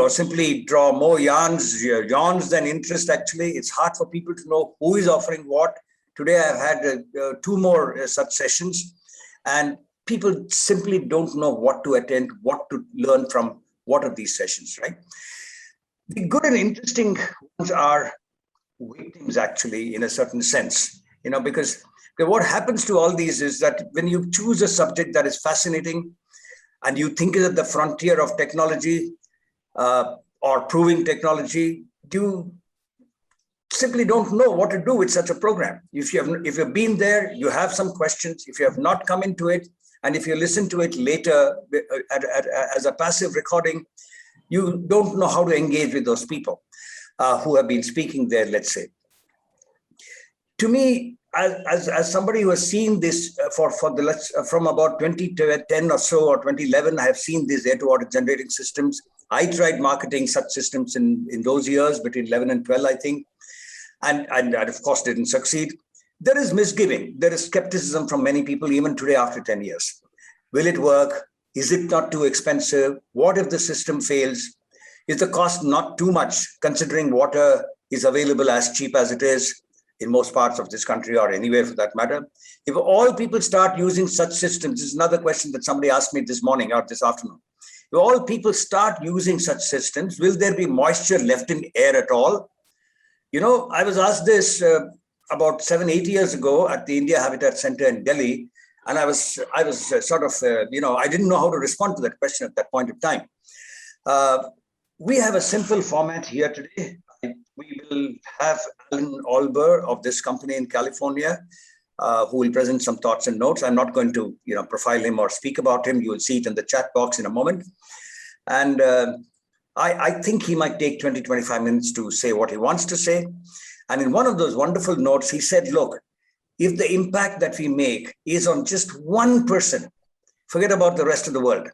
simply draw more yawns than interest. Actually, it's hard for people to know who is offering what. Today, I've had 2 more such sessions, and people simply don't know what to attend, what to learn from what of these sessions, right? The good and interesting ones are victims, actually, in a certain sense, because what happens to all these is that when you choose a subject that is fascinating and you think is at the frontier of technology or proving technology, you simply don't know what to do with such a program. If you've been there, you have some questions. If you have not come into it, and if you listen to it later as a passive recording, you don't know how to engage with those people who have been speaking there, let's say. To me, as somebody who has seen this from about 2010 or so, or 2011, I have seen these air-to-water generating systems. I tried marketing such systems in those years, between 11 and 12, I think, and of course didn't succeed. There is misgiving. There is skepticism from many people, even today after 10 years. Will it work? Is it not too expensive? What if the system fails? Is the cost not too much, considering water is available as cheap as it is in most parts of this country, or anywhere for that matter? If all people start using such systems, this is another question that somebody asked me this morning or this afternoon. If all people start using such systems, will there be moisture left in air at all? I was asked this about 7-8 years ago at the India Habitat Center in Delhi, and I was sort of, I didn't know how to respond to that question at that point of time. We have a simple format here today. We will have Alan Alber of this company in California, who will present some thoughts and notes. I'm not going to, profile him or speak about him. You will see it in the chat box in a moment. And I think he might take 20-25 minutes to say what he wants to say. And in one of those wonderful notes, he said, look, if the impact that we make is on just one person, forget about the rest of the world.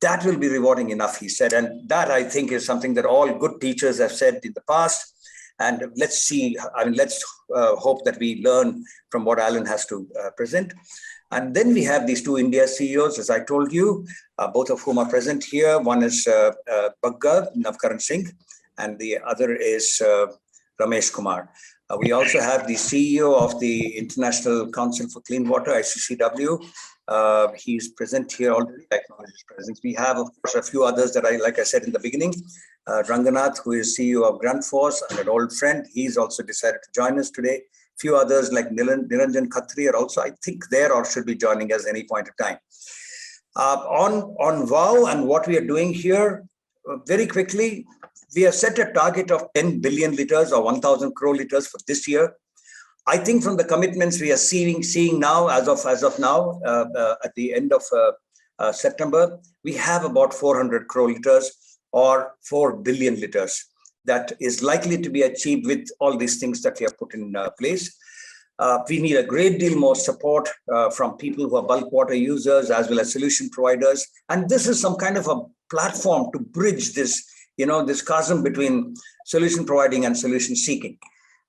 That will be rewarding enough, he said. And that, I think, is something that all good teachers have said in the past. And let's see, let's hope that we learn from what Alan has to present. And then we have these 2 India CEOs, as I told you, both of whom are present here. One is Bagga Navkaran Singh, and the other is Ramesh Kumar. We also have the CEO of the International Council for Clean Water, ICCW. He's present here already. I acknowledge his presence. We have, of course, a few others that like I said in the beginning, Ranganath, who is CEO of Grundfos, and an old friend. He's also decided to join us today. Few others like Niranjan Khatri are also, I think, there or should be joining us any point of time. On WOW and what we are doing here, very quickly, we have set a target of 10 billion liters or 1,000 crore liters for this year. I think from the commitments we are seeing now, as of now, at the end of September, we have about 400 crore liters or 4 billion liters that is likely to be achieved with all these things that we have put in place. We need a great deal more support from people who are bulk water users as well as solution providers. And this is some kind of a platform to bridge this, this chasm between solution providing and solution seeking.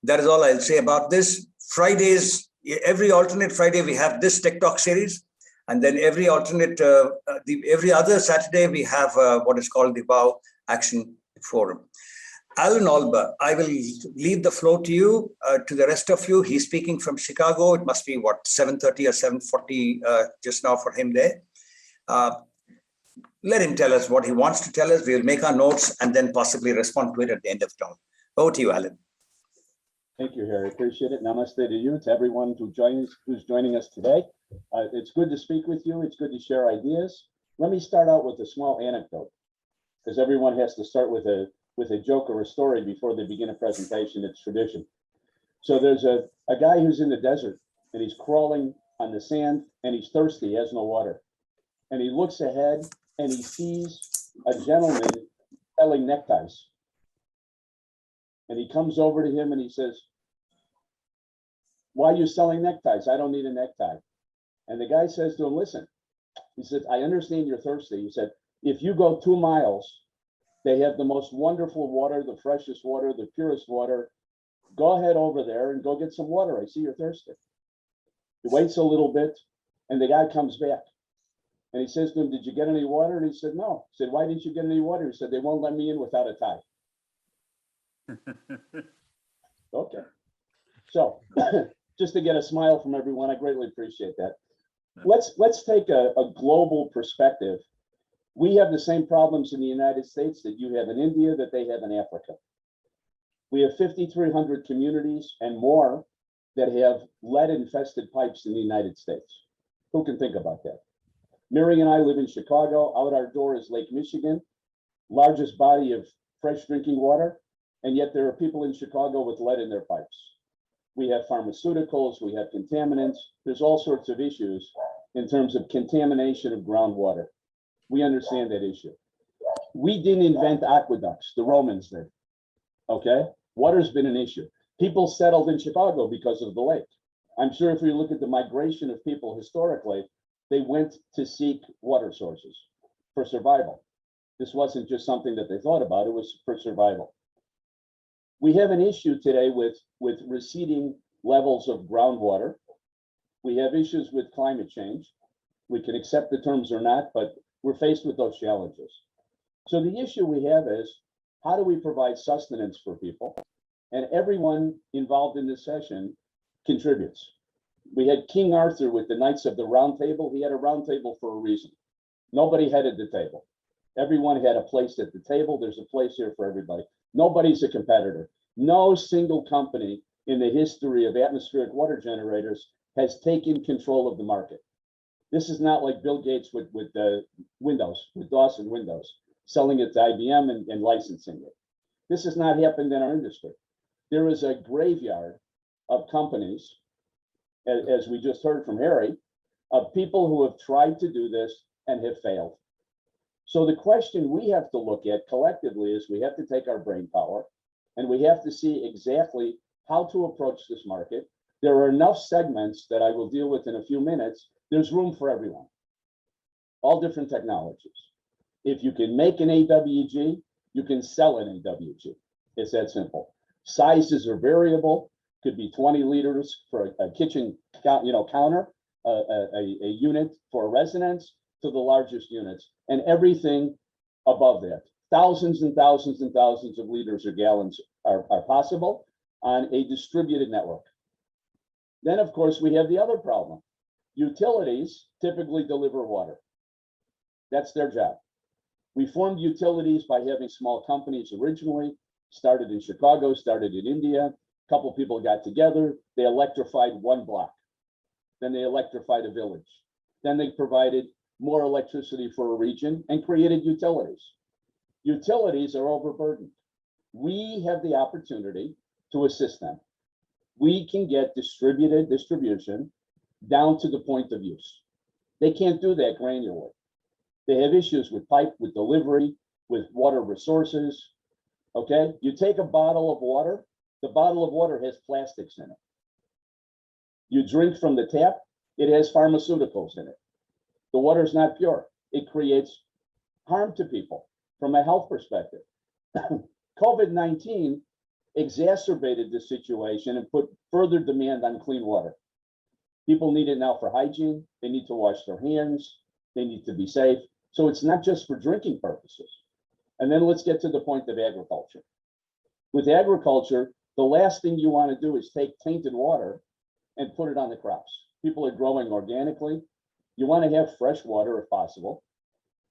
That is all I'll say about this. Fridays, every alternate Friday, we have this TechTalk series. And then every other Saturday, we have what is called the WOW Action Forum. Alan Alber, I will leave the floor to you, to the rest of you. He's speaking from Chicago. It must be, 7:30 or 7:40 just now for him there. Let him tell us what he wants to tell us. We'll make our notes and then possibly respond to it at the end of the talk. Over to you, Alan. Thank you, Harry. Appreciate it. Namaste to you, to everyone who's joining us today. It's good to speak with you. It's good to share ideas. Let me start out with a small anecdote, because everyone has to start with a joke or a story before they begin a presentation. It's tradition. So there's a guy who's in the desert, and he's crawling on the sand, and he's thirsty, he has no water. And he looks ahead, and he sees a gentleman selling neckties. And he comes over to him and he says, "Why are you selling neckties? I don't need a necktie." And the guy says to him, "Listen," he said, "I understand you're thirsty." He said, "If you go 2 miles, they have the most wonderful water, the freshest water, the purest water. Go ahead over there and go get some water. I see you're thirsty." He waits a little bit, and the guy comes back. And he says to him, did you get any water? And he said, no. He said, why didn't you get any water? He said, they won't let me in without a tie. Okay. So just to get a smile from everyone, I greatly appreciate that. Let's take a global perspective. We have the same problems in the United States that you have in India, that they have in Africa. We have 5,300 communities and more that have lead-infested pipes in the United States. Who can think about that? Mary and I live in Chicago. Out our door is Lake Michigan, largest body of fresh drinking water, and yet there are people in Chicago with lead in their pipes. We have pharmaceuticals, we have contaminants. There's all sorts of issues in terms of contamination of groundwater. We understand that issue. We didn't invent aqueducts, the Romans did, okay? Water's been an issue. People settled in Chicago because of the lake. I'm sure if you look at the migration of people historically, they went to seek water sources for survival. This wasn't just something that they thought about, it was for survival. We have an issue today with receding levels of groundwater. We have issues with climate change. We can accept the terms or not, but we're faced with those challenges. So the issue we have is, how do we provide sustenance for people? And everyone involved in this session contributes. We had King Arthur with the Knights of the Round Table. He had a round table for a reason. Nobody headed the table. Everyone had a place at the table. There's a place here for everybody. Nobody's a competitor. No single company in the history of atmospheric water generators has taken control of the market. This is not like Bill Gates with Windows, with DOS and Windows, selling it to IBM and licensing it. This has not happened in our industry. There is a graveyard of companies, as we just heard from Harry, of people who have tried to do this and have failed. So the question we have to look at collectively is, we have to take our brain power and we have to see exactly how to approach this market. There are enough segments that I will deal with in a few minutes. There's room for everyone, all different technologies. If you can make an AWG, you can sell an AWG. It's that simple. Sizes are variable. Could be 20 liters for a kitchen, counter, a unit for a residence, to the largest units, and everything above that. Thousands and thousands and thousands of liters or gallons are possible on a distributed network. Then, of course, we have the other problem. Utilities typically deliver water. That's their job. We formed utilities by having small companies originally, started in Chicago, started in India. A couple people got together, they electrified one block. Then they electrified a village. Then they provided more electricity for a region and created utilities. Utilities are overburdened. We have the opportunity to assist them. We can get distributed distribution down to the point of use. They can't do that granularly. They have issues with pipe, with delivery, with water resources. Okay, you take a bottle of water, the bottle of water has plastics in it. You drink from the tap, it has pharmaceuticals in it. The water is not pure. It creates harm to people from a health perspective. COVID-19 exacerbated the situation and put further demand on clean water. People need it now for hygiene. They need to wash their hands. They need to be safe. So it's not just for drinking purposes. And then let's get to the point of agriculture. With agriculture, the last thing you want to do is take tainted water and put it on the crops. People are growing organically. You want to have fresh water if possible,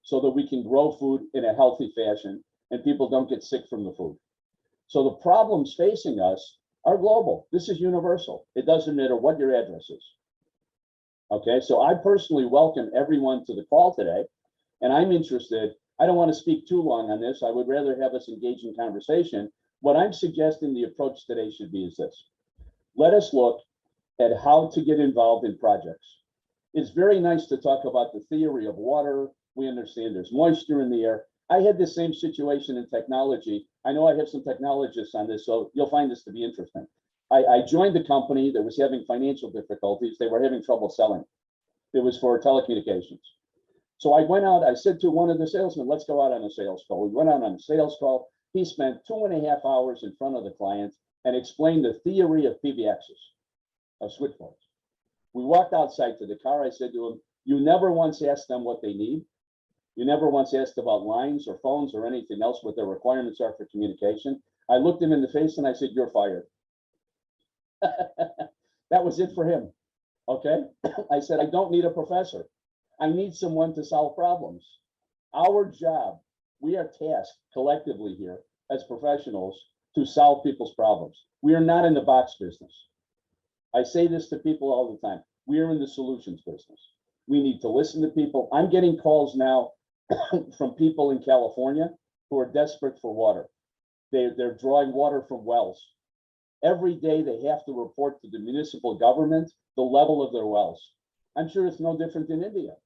so that we can grow food in a healthy fashion and people don't get sick from the food. So the problems facing us are global. This is universal. It doesn't matter what your address is. Okay, so I personally welcome everyone to the call today, and I'm interested. I don't want to speak too long on this. I would rather have us engage in conversation. What I'm suggesting the approach today should be is this. Let us look at how to get involved in projects. It's very nice to talk about the theory of water. We understand there's moisture in the air. I had the same situation in technology. I know I have some technologists on this, so you'll find this to be interesting. I joined a company that was having financial difficulties. They were having trouble selling. It was for telecommunications. So I went out, I said to one of the salesmen, let's go out on a sales call. We went out on a sales call. He spent 2.5 hours in front of the client and explained the theory of PBXs, of switchboards. We walked outside to the car. I said to him, You never once asked them what they need. You never once asked about lines or phones or anything else, what their requirements are for communication. I looked him in the face and I said, "You're fired." That was it for him. Okay. I said, "I don't need a professor. I need someone to solve problems." Our job, we are tasked collectively here as professionals to solve people's problems. We are not in the box business. I say this to people all the time. We are in the solutions business. We need to listen to people. I'm getting calls now from people in California who are desperate for water. They're drawing water from wells. Every day they have to report to the municipal government the level of their wells. I'm sure it's no different in India.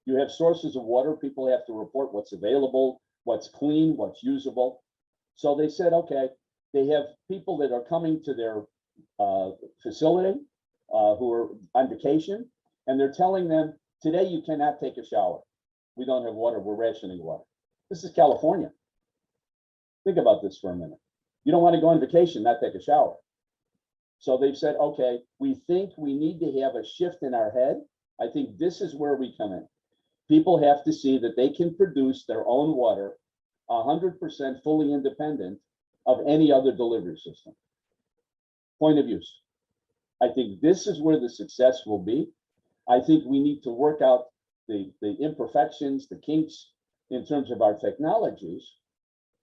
You have sources of water. People have to report what's available, what's clean, what's usable. So they said, okay, they have people that are coming to their facility who are on vacation, and they're telling them, today you cannot take a shower. We don't have water, we're rationing water. This is California. Think about this for a minute. You don't want to go on vacation, not take a shower. So they've said, okay, we think we need to have a shift in our head. I think this is where we come in. People have to see that they can produce their own water 100% fully independent of any other delivery system. Point of use. I think this is where the success will be. I think we need to work out the imperfections, the kinks in terms of our technologies.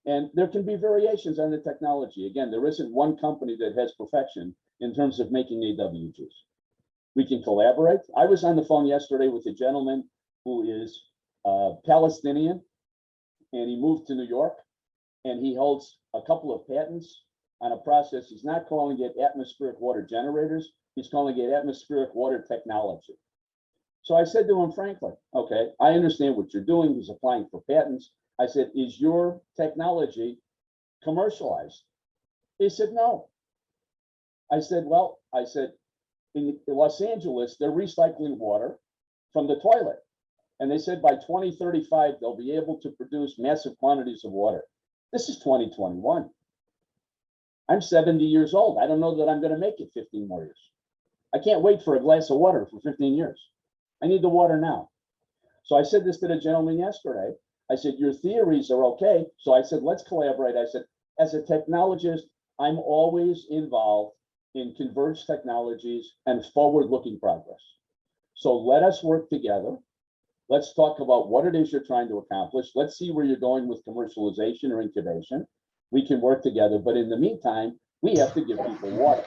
And there can be variations on the technology. Again, there isn't one company that has perfection in terms of making AWGs. We can collaborate. I was on the phone yesterday with a gentleman who is Palestinian, and he moved to New York, and he holds a couple of patents on a process. He's not calling it atmospheric water generators. He's calling it atmospheric water technology. So I said to him, frankly, okay, I understand what you're doing. He's applying for patents. I said, is your technology commercialized? He said, no. I said, well, in Los Angeles, they're recycling water from the toilet. And they said by 2035, they'll be able to produce massive quantities of water. This is 2021. I'm 70 years old. I don't know that I'm going to make it 15 more years. I can't wait for a glass of water for 15 years. I need the water now. So I said this to the gentleman yesterday. I said, your theories are okay. So I said, let's collaborate. I said, as a technologist, I'm always involved in converged technologies and forward-looking progress. So let us work together. Let's talk about what it is you're trying to accomplish. Let's see where you're going with commercialization or incubation. We can work together, but in the meantime, we have to give people water.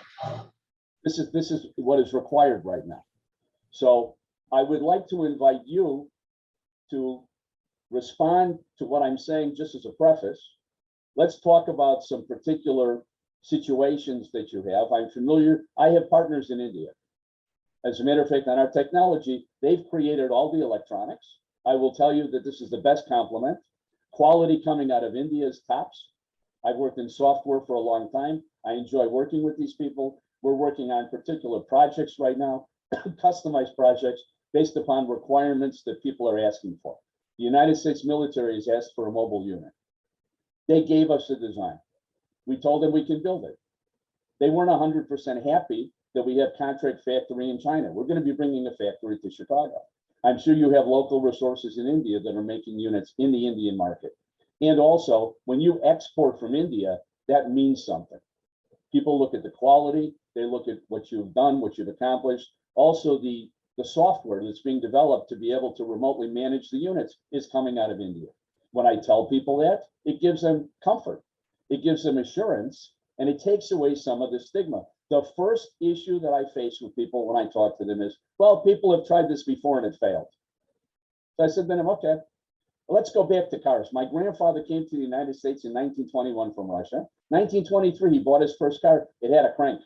This is what is required right now. So I would like to invite you to respond to what I'm saying just as a preface. Let's talk about some particular situations that you have. I'm familiar, I have partners in India. As a matter of fact, on our technology, they've created all the electronics. I will tell you that this is the best complement. Quality coming out of India is tops. I've worked in software for a long time. I enjoy working with these people. We're working on particular projects right now, customized projects based upon requirements that people are asking for. The United States military has asked for a mobile unit. They gave us a design. We told them we can build it. They weren't 100% happy that we have contract factory in China. We're going to be bringing a factory to Chicago. I'm sure you have local resources in India that are making units in the Indian market. And also, when you export from India, that means something. People look at the quality, they look at what you've done, what you've accomplished. Also, the software that's being developed to be able to remotely manage the units is coming out of India. When I tell people that, it gives them comfort. It gives them assurance, and it takes away some of the stigma. The first issue that I face with people when I talk to them is, well, people have tried this before and it failed. So I said to them, okay, let's go back to cars. My grandfather came to the United States in 1921 from Russia. 1923, he bought his first car. It had a crank.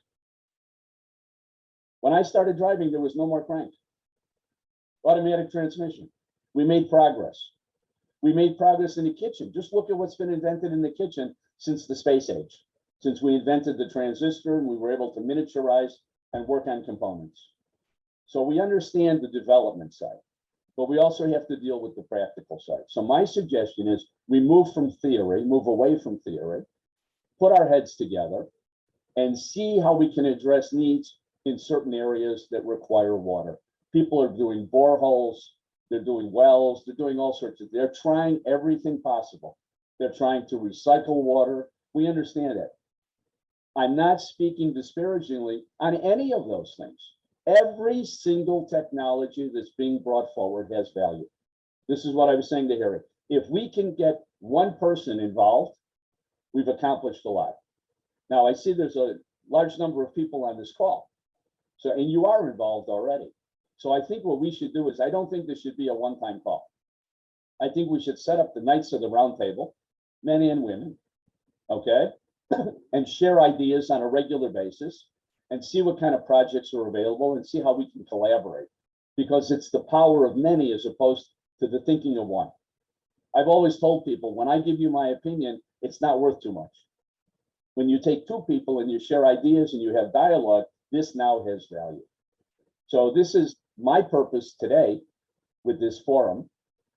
When I started driving, there was no more crank. Automatic transmission. We made progress. We made progress in the kitchen. Just look at what's been invented in the kitchen since the space age. Since we invented the transistor, we were able to miniaturize and work on components. So we understand the development side, but we also have to deal with the practical side. So my suggestion is we move from theory, move away from theory, put our heads together and see how we can address needs in certain areas that require water. People are doing boreholes, they're doing wells, they're doing all sorts of, they're trying everything possible. They're trying to recycle water. We understand that. I'm not speaking disparagingly on any of those things. Every single technology that's being brought forward has value. This is what I was saying to Harry. If we can get one person involved, we've accomplished a lot. Now, I see there's a large number of people on this call. So, and you are involved already. So I think what we should do is, I don't think this should be a one-time call. I think we should set up the Knights of the Round Table, men and women, okay? And share ideas on a regular basis and see what kind of projects are available and see how we can collaborate. Because it's the power of many as opposed to the thinking of one. I've always told people, when I give you my opinion, it's not worth too much. When you take two people and you share ideas and you have dialogue, this now has value. So this is my purpose today with this forum,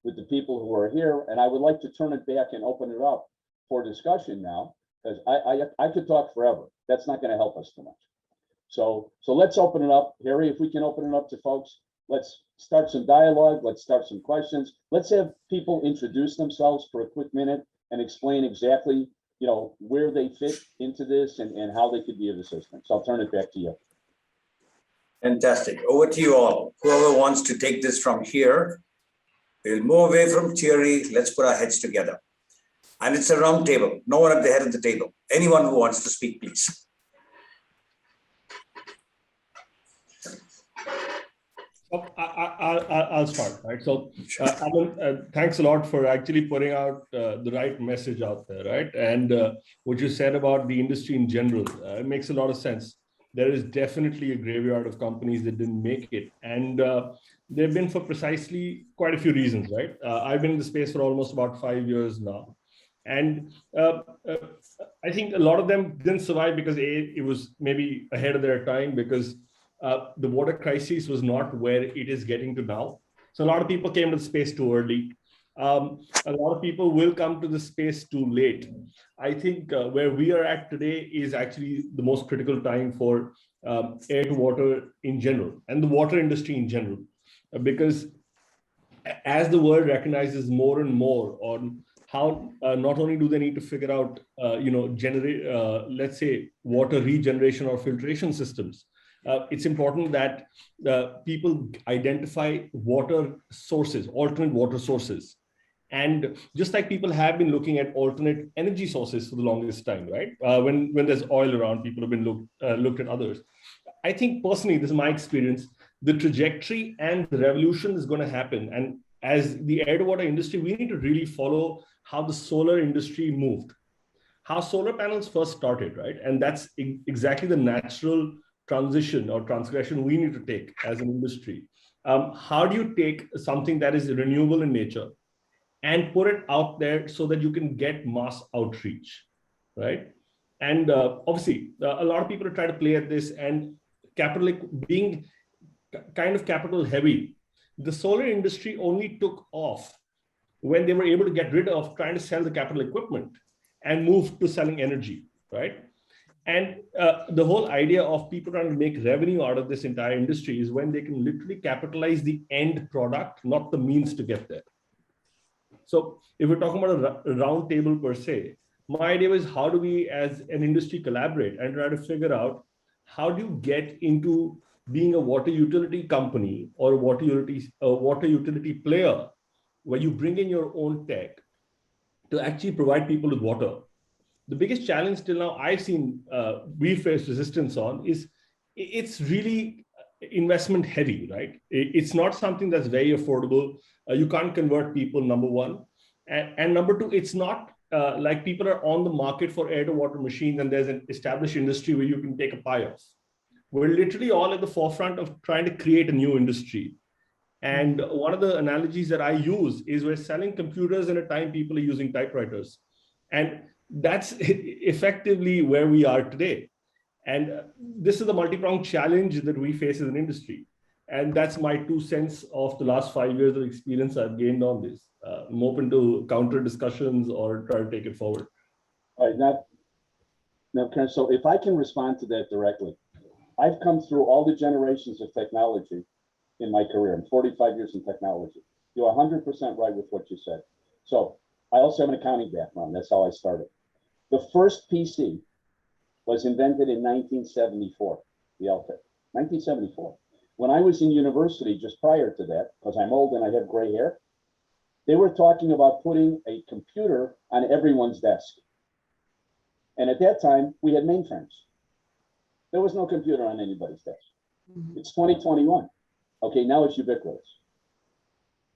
with the people who are here, and I would like to turn it back and open it up for discussion now, because I could talk forever. That's not going to help us too much. So let's open it up. Harry, if we can open it up to folks, let's start some dialogue. Let's start some questions. Let's have people introduce themselves for a quick minute and explain exactly, you know, where they fit into this and how they could be of assistance. I'll turn it back to you. Fantastic. Over to you all. Whoever wants to take this from here, we'll move away from theory. Let's put our heads together. And it's a round table. No one at the head of the table. Anyone who wants to speak, please. I'll start, right? So, Alan, thanks a lot for actually putting out the right message out there, right? And what you said about the industry in general, it makes a lot of sense. There is definitely a graveyard of companies that didn't make it. And they've been for precisely quite a few reasons, right? I've been in the space for almost about 5 years now. And I think a lot of them didn't survive because it was maybe ahead of their time, because the water crisis was not where it is getting to now. So a lot of people came to the space too early. A lot of people will come to the space too late. I think where we are at today is actually the most critical time for air to water in general and the water industry in general, because as the world recognizes more and more on how not only do they need to figure out, generate, let's say, water regeneration or filtration systems, it's important that people identify water sources, alternate water sources. And just like people have been looking at alternate energy sources for the longest time, right? When there's oil around, people have been looked at others. I think personally, this is my experience, the trajectory and the revolution is going to happen. And as the air to water industry, we need to really follow how the solar industry moved, how solar panels first started, right? And that's exactly the natural transition or transgression we need to take as an industry. How do you take something that is renewable in nature and put it out there so that you can get mass outreach, right? And obviously, a lot of people are trying to play at this, and capital being kind of capital heavy. The solar industry only took off when they were able to get rid of trying to sell the capital equipment and move to selling energy, right? And the whole idea of people trying to make revenue out of this entire industry is when they can literally capitalize the end product, not the means to get there. So if we're talking about a round table per se, my idea was, how do we as an industry collaborate and try to figure out how do you get into being a water utility company or a water utility player where you bring in your own tech to actually provide people with water. The biggest challenge till now I've seen we face resistance on is it's really investment heavy, right? It's not something that's very affordable. You can't convert people, number one. And number two, it's not like people are on the market for air to water machines and there's an established industry where you can take a pie off. We're literally all at the forefront of trying to create a new industry. And one of the analogies that I use is we're selling computers in a time people are using typewriters. And that's effectively where we are today. And this is the multi-pronged challenge that we face as an industry. And that's my 2 cents of the last 5 years of experience I've gained on this. I'm open to counter discussions or try to take it forward. All right, now, Ken, so if I can respond to that directly, I've come through all the generations of technology in my career. I'm 45 years in technology. You're 100% right with what you said. So I also have an accounting background. That's how I started. The first PC was invented in 1974, the LTIC, 1974. When I was in university, just prior to that, because I'm old and I have gray hair, they were talking about putting a computer on everyone's desk. And at that time, we had mainframes. There was no computer on anybody's desk. It's 2021. Okay, now it's ubiquitous.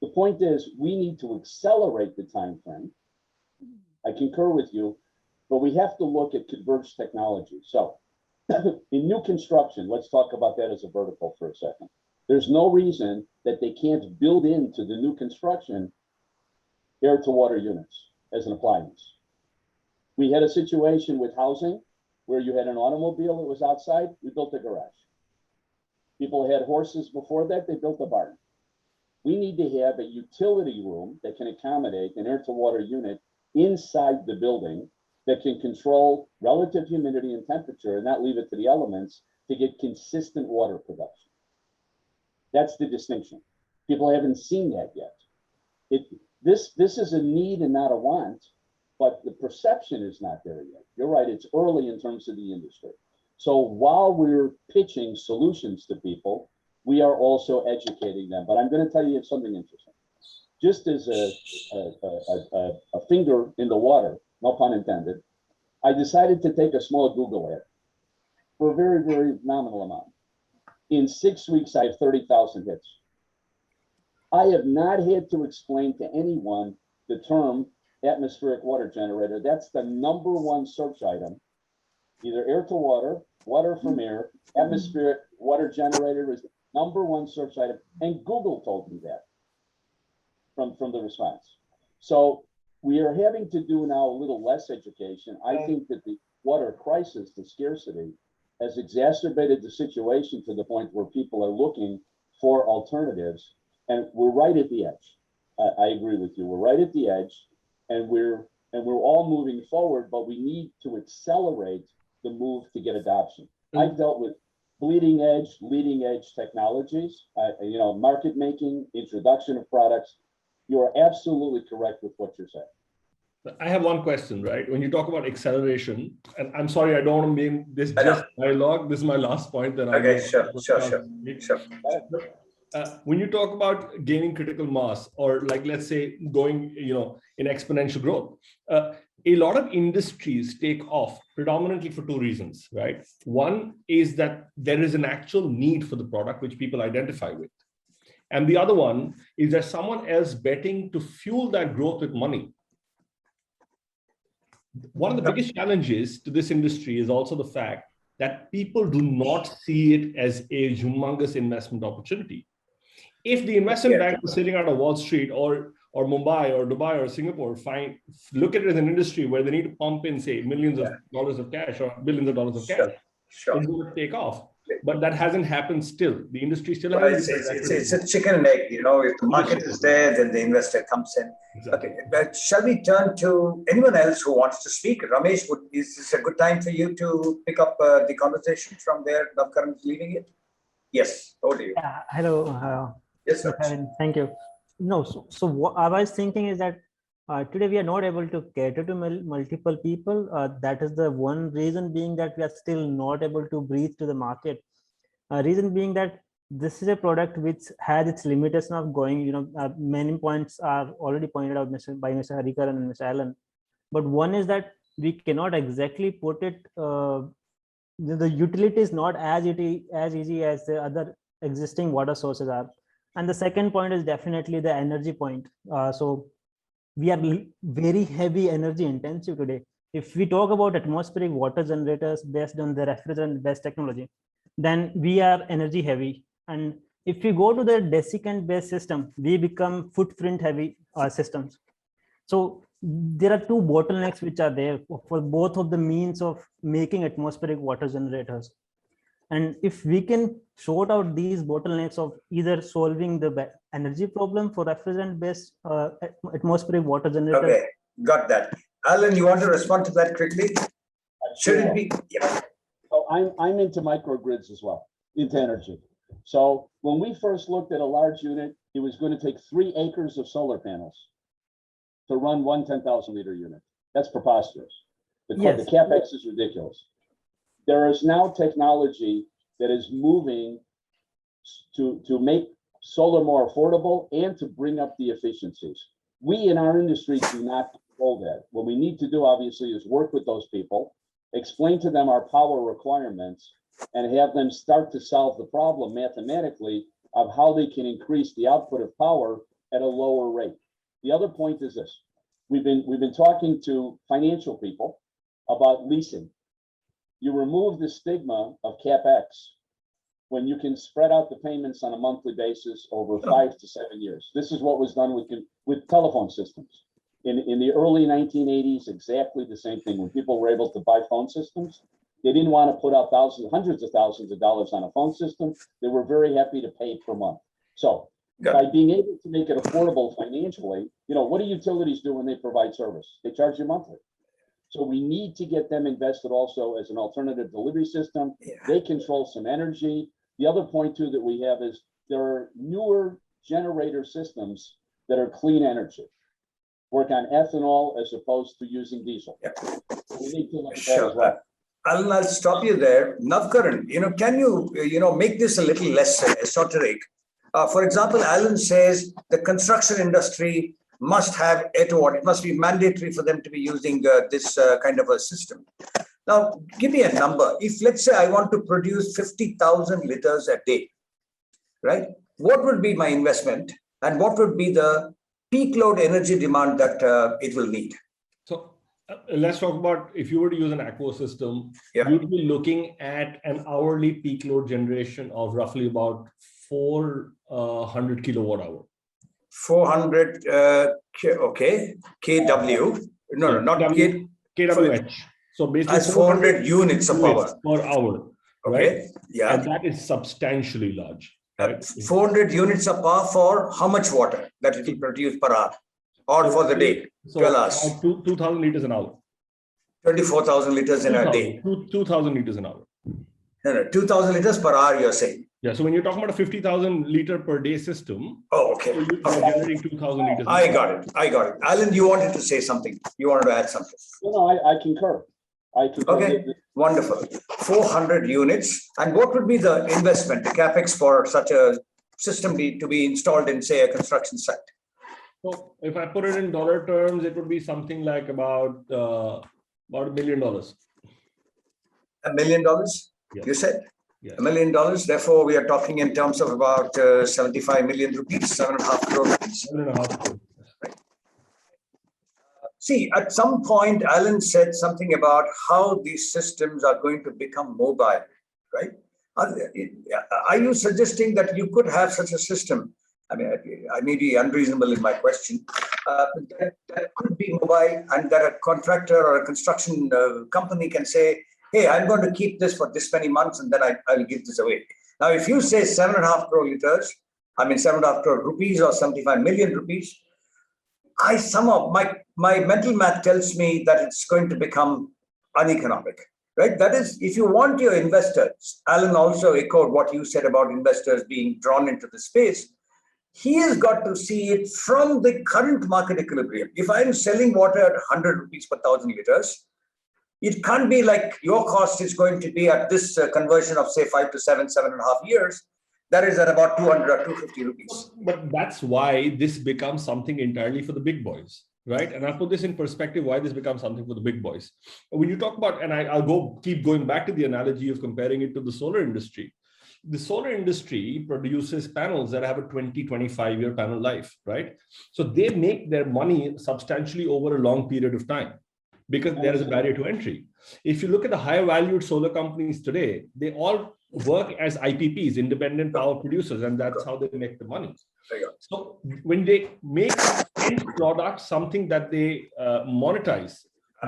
The point is, we need to accelerate the time frame. I concur with you, but we have to look at converged technology. So in new construction, let's talk about that as a vertical for a second. There's no reason that they can't build into the new construction air to water units as an appliance. We had a situation with housing where you had an automobile that was outside, we built a garage. People had horses before that, they built a barn. We need to have a utility room that can accommodate an air to water unit inside the building that can control relative humidity and temperature and not leave it to the elements to get consistent water production. That's the distinction. People haven't seen that yet. This is a need and not a want, but the perception is not there yet. You're right, it's early in terms of the industry. So while we're pitching solutions to people, we are also educating them. But I'm going to tell you something interesting. Just as a finger in the water, no pun intended, I decided to take a small Google ad for a very, very nominal amount. In 6 weeks, I have 30,000 hits. I have not had to explain to anyone the term atmospheric water generator. That's the #1 search item. Either air to water, water from air, atmospheric water generator is the #1 search item. And Google told me that from the response. So we are having to do now a little less education. I think that the water crisis, the scarcity, has exacerbated the situation to the point where people are looking for alternatives. And we're right at the edge. I agree with you. We're right at the edge, and we're all moving forward, but we need to accelerate the move to get adoption. I've dealt with bleeding edge, leading edge technologies, market making, introduction of products. You are absolutely correct with what you're saying. I have one question, right? When you talk about acceleration, and I'm sorry, I don't want to mean this just dialogue. This is my last point. That okay, sure. When you talk about gaining critical mass, or like, let's say, going, in exponential growth, a lot of industries take off predominantly for two reasons, right? One is that there is an actual need for the product which people identify with. And the other one is that someone else betting to fuel that growth with money. One of the biggest challenges to this industry is also the fact that people do not see it as a humongous investment opportunity. If the investment bank is sitting out of Wall Street or Mumbai or Dubai or Singapore, look at it as an industry where they need to pump in, say, millions of dollars of cash or billions of dollars of cash, it's going to take off. But that hasn't happened still. The industry still hasn't. It's a chicken and egg. If the market is there, then the investor comes in. Exactly. Okay, but shall we turn to anyone else who wants to speak? Ramesh, is this a good time for you to pick up the conversation from where Navkaran is leading it? Yes, over to you. Hello. Yes, sir. Thank you. No, so what I was thinking is that today we are not able to cater to multiple people. That is the one reason being that we are still not able to breathe to the market. Reason being that this is a product which has its limitation of going, many points are already pointed out by Mr. Harikaran and Mr. Allen. But one is that we cannot exactly put it, the utility is not as easy as the other existing water sources are. And the second point is definitely the energy point. So we are very heavy energy intensive today. If we talk about atmospheric water generators based on the refrigerant based technology, then we are energy heavy. And if we go to the desiccant based system, we become footprint heavy systems. So there are two bottlenecks which are there for both of the means of making atmospheric water generators. And if we can sort out these bottlenecks of either solving the energy problem for refrigerant based atmospheric water generators. Okay, got that. Alan, you want to respond to that quickly? Should it be? Yeah. I'm into microgrids as well, into energy. So when we first looked at a large unit, it was going to take 3 acres of solar panels to run one 10,000 liter unit. That's preposterous. The Yes. CapEx is ridiculous. There is now technology that is moving to make solar more affordable and to bring up the efficiencies. We in our industry do not control that. What we need to do, obviously, is work with those people, explain to them our power requirements, and have them start to solve the problem mathematically of how they can increase the output of power at a lower rate. The other point is this. We've been talking to financial people about leasing. You remove the stigma of CapEx when you can spread out the payments on a monthly basis over 5 to 7 years. This is what was done with telephone systems. In the early 1980s, exactly the same thing. When people were able to buy phone systems, they didn't want to put out hundreds of thousands of dollars on a phone system. They were very happy to pay per month. So by being able to make it affordable financially, what do utilities do when they provide service? They charge you monthly. So we need to get them invested also as an alternative delivery system. They control some energy. The other point too that we have is there are newer generator systems that are clean energy, work on ethanol as opposed to using diesel. We need to look at that as well. I'll stop you there. Navkaran, can you, make this a little less esoteric? For example, Alan says the construction industry must have air to water. It must be mandatory for them to be using this kind of a system. Now, give me a number. If let's say I want to produce 50,000 liters a day, right? What would be my investment and what would be the peak load energy demand that it will need? So let's talk about if you were to use an aqua system, you'd be looking at an hourly peak load generation of roughly about 400 kilowatt hour. 400 okay, kW. No, not K. kWh. So basically, as 400 units of power per hour. Okay. Right? Yeah. And that is substantially large. Right? 400 units of power for how much water that it will produce per hour or for the day? So 12 hours. 2,000 liters an hour. 24,000 liters in a day. 2,000 liters an hour. No, 2,000 liters per hour, you're saying. Yeah. So when you're talking about a 50,000 liter per day system, okay. You're generating 2,000 liters. I got it. Alan, you wanted to say something. You wanted to add something. No, I concur. Okay, wonderful. 400 units. And what would be the investment, the capex for such a system to be installed in, say, a construction site? So if I put it in dollar terms, it would be something like about $1 million. $1 million? Yes. You said? Yes. $1 million. Therefore, we are talking in terms of about 75 million rupees, 7.5 crore rupees. 7.5 crore. Right. See, at some point, Alan said something about how these systems are going to become mobile, right? Are you suggesting that you could have such a system? I mean, I may be unreasonable in my question. That could be mobile, and that a contractor or a construction company can say, hey, I'm going to keep this for this many months and then I'll give this away. Now, if you say 7.5 crore liters, 7.5 crore rupees or 75 million rupees, I somehow, my mental math tells me that it's going to become uneconomic, right? That is, if you want your investors, Alan also echoed what you said about investors being drawn into the space. He has got to see it from the current market equilibrium. If I'm selling water at 100 rupees per 1,000 liters, it can't be like your cost is going to be at this conversion of say 5 to 7.5 years. That is at about 200 or 250 rupees. But that's why this becomes something entirely for the big boys, right? And I'll put this in perspective, why this becomes something for the big boys. When you talk about, and I'll keep going back to the analogy of comparing it to the solar industry. The solar industry produces panels that have a 20-25 year panel life, right? So they make their money substantially over a long period of time, because there is a barrier to entry. If you look at the higher valued solar companies today, they all work as IPPs, independent power producers, and that's how they make the money. So when they make end product something that they monetize,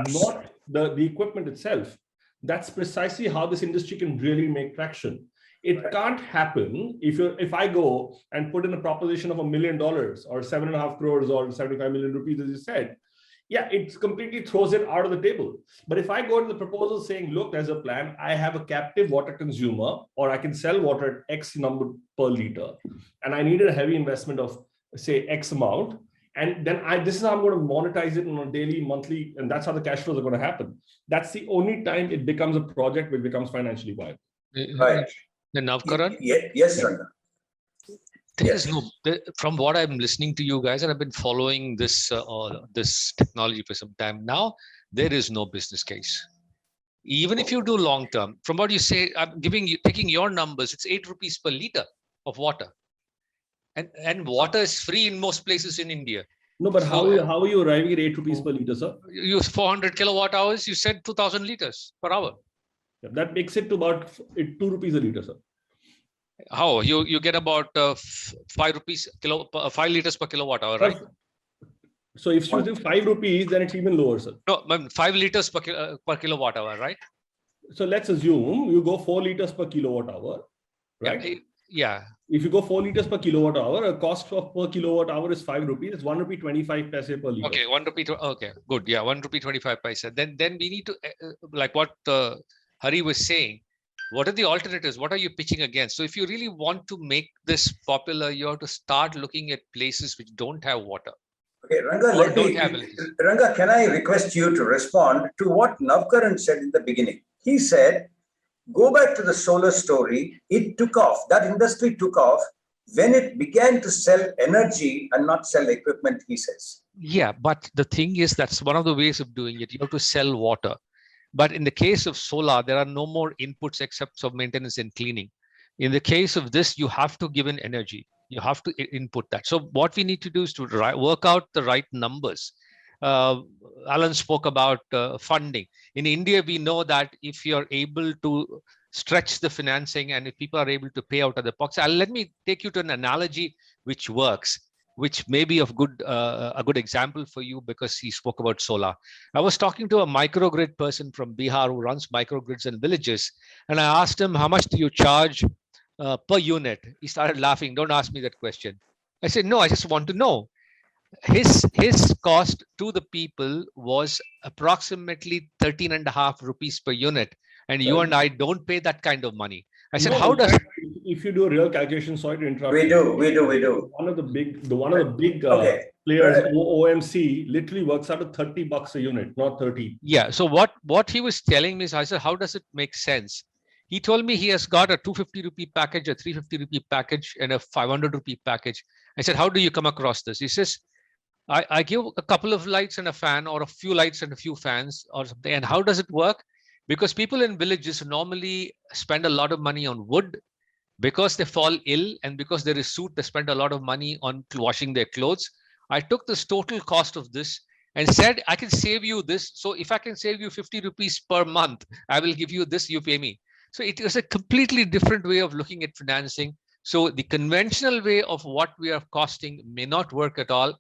not the equipment itself, that's precisely how this industry can really make traction. It can't happen if I go and put in a proposition of $1 million or 7.5 crores or 75 million rupees, as you said. yeah, it completely throws it out of the table. But if I go to the proposal saying, look, there's a plan, I have a captive water consumer, or I can sell water at X number per liter, and I need a heavy investment of, say, X amount, and then this is how I'm going to monetize it on a daily, monthly, and that's how the cash flows are going to happen. That's the only time it becomes a project which becomes financially viable. Right. The Navkaran? Yes, Ranga. There is no, from what I'm listening to you guys, and I've been following this this technology for some time now, there is no business case. Even if you do long term, from what you say, I'm taking your numbers, it's 8 rupees per liter of water. And water is free in most places in India. No, but So, how are you arriving at 8 rupees per liter, sir? You use 400 kilowatt hours, you said 2000 liters per hour. Yeah, that makes it to about 2 rupees a liter, sir. How you get about 5 liters per kilowatt hour, right? So if you're using 5 rupees, then it's even lower, sir. No, 5 liters per kilowatt hour, right? So let's assume you go 4 liters per kilowatt hour, right? Yeah. If you go 4 liters per kilowatt hour, a cost of per kilowatt hour is 5 rupees. It's 1 rupee 25 paise per liter. Okay, 1 rupee. Okay, good. Yeah, 1 rupee 25 paise. Then we need to like what Hari was saying. What are the alternatives? What are you pitching against? So if you really want to make this popular, you have to start looking at places which don't have water. Okay, Ranga, Ranga, can I request you to respond to what Navkaran said in the beginning? He said, go back to the solar story. It took off. That industry took off when it began to sell energy and not sell equipment, he says. Yeah, but the thing is, that's one of the ways of doing it. You have to sell water. But in the case of solar, there are no more inputs except for maintenance and cleaning. In the case of this, you have to give in energy. You have to input that. So what we need to do is to work out the right numbers. Alan spoke about funding. In India, we know that if you're able to stretch the financing and if people are able to pay out of the pockets, let me take you to an analogy which works, which may be of a good example for you because he spoke about solar. I was talking to a microgrid person from Bihar who runs microgrids in villages, and I asked him, how much do you charge per unit? He started laughing. Don't ask me that question. I said, no, I just want to know. His cost to the people was approximately 13.5 rupees per unit. And you and I don't pay that kind of money. I said, how does... If you do a real calculation, sorry to interrupt. We do. One of the big players, OMC, literally works out at $30 a unit, not 30. Yeah. So what he was telling me is, I said, how does it make sense? He told me he has got a 250 rupee package, a 350 rupee package, and a 500 rupee package. I said, how do you come across this? He says, I give a couple of lights and a fan, or a few lights and a few fans or something. And how does it work? Because people in villages normally spend a lot of money on wood because they fall ill, and because there is soot, they spend a lot of money on washing their clothes. I took this total cost of this and said, I can save you this. So if I can save you 50 rupees per month, I will give you this, you pay me. So it was a completely different way of looking at financing. So the conventional way of what we are costing may not work at all.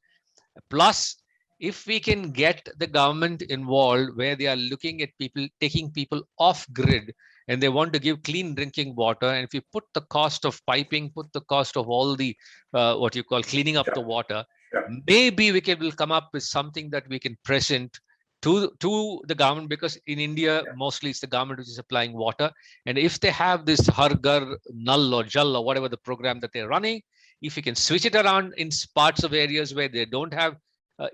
Plus, if we can get the government involved where they are looking at people, taking people off grid, and they want to give clean drinking water, and if you put the cost of piping, put the cost of all the what you call cleaning up the water, maybe we will come up with something that we can present to the government, because in India, mostly it's the government which is supplying water. And if they have this Har Ghar Nal or Jal or whatever the program that they're running, if you can switch it around in parts of areas where they don't have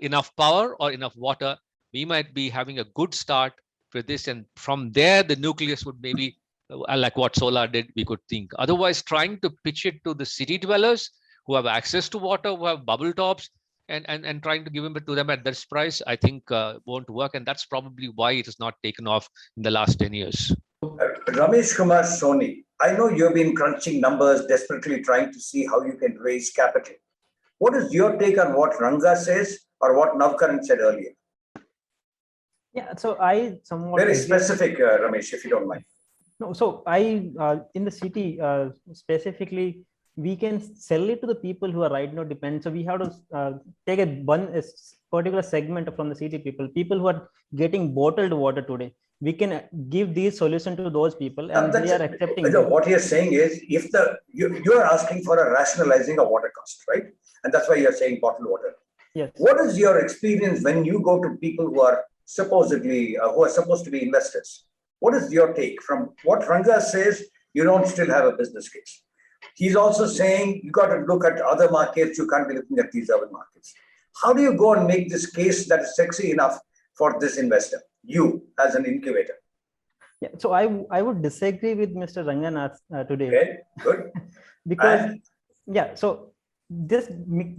enough power or enough water, we might be having a good start for this. And from there, the nucleus would maybe, like what solar did, we could think. Otherwise, trying to pitch it to the city dwellers who have access to water, who have bubble tops, and trying to give it to them at this price, I think won't work. And that's probably why it has not taken off in the last 10 years. Ramesh Kumar Soni, I know you've been crunching numbers, desperately trying to see how you can raise capital. What is your take on what Ranga says or what Navkaran said earlier? Yeah, so I somewhat very specific, Ramesh, if you don't mind. No, so I in the city specifically, we can sell it to the people who are right now dependent. So we have to take a particular segment from the city people who are getting bottled water today. We can give these solutions to those people, and they are accepting. What you're saying is, if you are asking for a rationalizing of water cost, right? And that's why you're saying bottled water. Yes. What is your experience when you go to people who are supposedly, who are supposed to be investors? What is your take from what Ranga says? You don't still have a business case. He's also saying you got to look at other markets. You can't be looking at these other markets. How do you go and make this case that is sexy enough for this investor, you as an incubator? Yeah, so I would disagree with Mr. Ranganath today. Okay, good. Because yeah, so this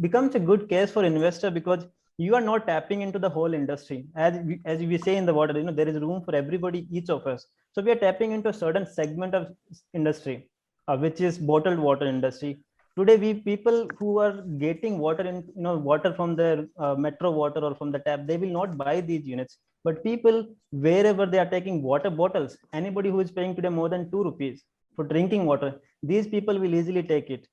becomes a good case for investor because you are not tapping into the whole industry. As we say in the water, there is room for everybody, each of us. So we are tapping into a certain segment of industry, which is bottled water industry. Today, we people who are getting water in, water from their metro water or from the tap, they will not buy these units. But people, wherever they are taking water bottles, anybody who is paying today more than 2 rupees for drinking water, these people will easily take it.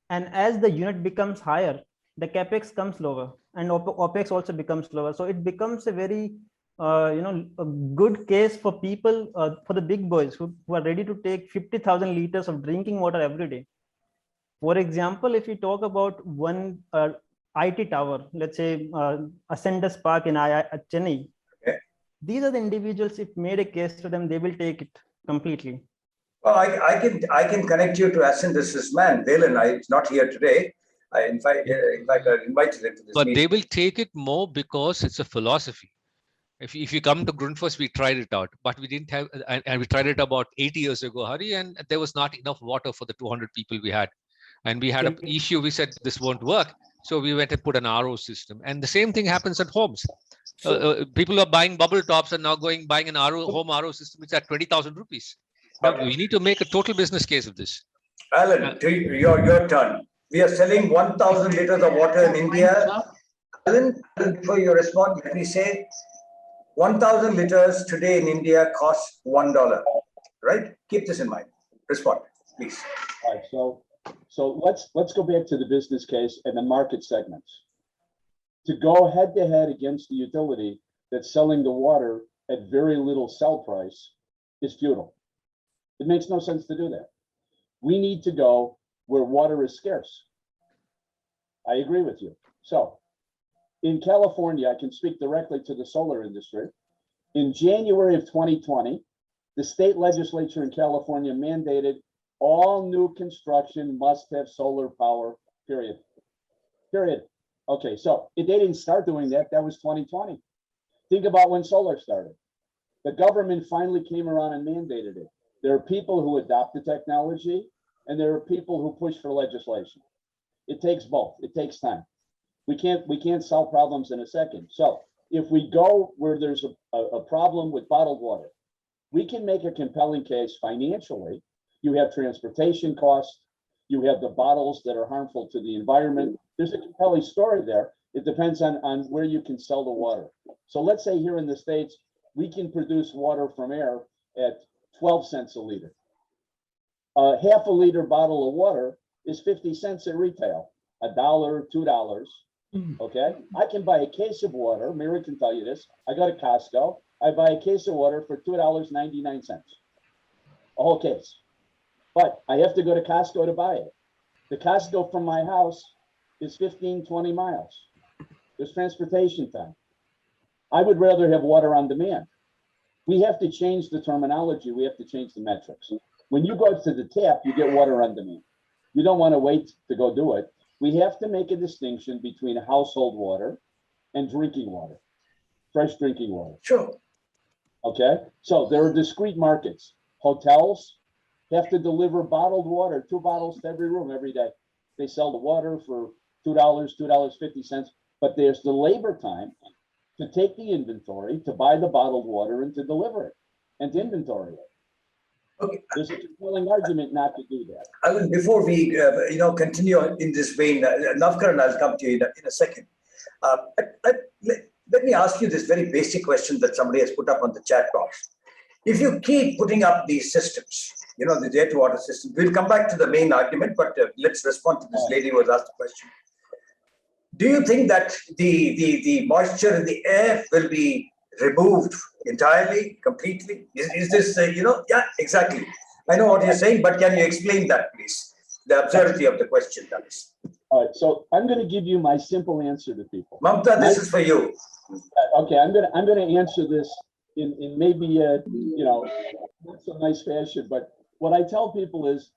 And as the unit becomes higher, the capex comes lower and opex also becomes lower. So it becomes a very, a good case for people, for the big boys who are ready to take 50,000 liters of drinking water every day. For example, if we talk about one IT tower, let's say Ascendus Park in Chennai, okay. These are the individuals, if made a case to them, they will take it completely. Well, I can connect you to Ascendus's man, Valen. He's not here today. In fact, I invited him to this But meeting. they will take it more because it's a philosophy. If you come to Grundfos, we tried it out, but we didn't have, and we tried it about 80 years ago, Hari, and there was not enough water for the 200 people we had. And we had an issue. We said this won't work. So we went and put an RO system. And the same thing happens at homes. People are buying bubble tops and now buying an home RO system. It's at 20,000 rupees. Now we need to make a total business case of this. Alan, your turn. We are selling 1,000 liters of water in India. Alan, before you respond, let me say 1,000 liters today in India costs $1. Right? Keep this in mind. Respond, please. All right, so let's go back to the business case and the market segments. To go head to head against the utility that's selling the water at very little sell price is futile. It makes no sense to do that. We need to go where water is scarce. I agree with you. So in California, I can speak directly to the solar industry. In January of 2020, the state legislature in California mandated all new construction must have solar power, period. Period. Okay, so if they didn't start doing that, that was 2020. Think about when solar started. The government finally came around and mandated it. There are people who adopt the technology and there are people who push for legislation. It takes both. It takes time. We can't solve problems in a second. So if we go where there's a problem with bottled water, we can make a compelling case financially. You have transportation costs. You have the bottles that are harmful to the environment. There's a compelling story there. It depends on where you can sell the water. So let's say here in the States, we can produce water from air at 12 cents a liter. Half a liter bottle of water is 50 cents at retail, $1, $2. Okay, I can buy a case of water. Mary can tell you this. I go to Costco. I buy a case of water for $2.99, a whole case. But I have to go to Costco to buy it. The Costco from my house is 15, 20 miles. There's transportation time. I would rather have water on demand. We have to change the terminology. We have to change the metrics. When you go to the tap, you get water on demand. You don't want to wait to go do it. We have to make a distinction between household water and drinking water, fresh drinking water. Sure. Okay, so there are discrete markets. Hotels have to deliver bottled water, 2 bottles to every room every day. They sell the water for $2, $2.50, but there's the labor time to take the inventory, to buy the bottled water and to deliver it and to inventory it. Okay. There's a compelling argument not to do that. Alan, before we continue in this vein, Navkar and I'll come to you in a second. Let me ask you this very basic question that somebody has put up on the chat box. If you keep putting up these systems, the air to water system, we'll come back to the main argument, but let's respond to this lady who has asked the question. Do you think that the moisture in the air will be removed entirely, completely? Is this, yeah, exactly. I know what you're saying, but can you explain that, please? The absurdity of the question, that is. All right, so I'm going to give you my simple answer to people. Mamta, this is for you. Okay, I'm gonna answer this in maybe a not so nice fashion, but what I tell people is,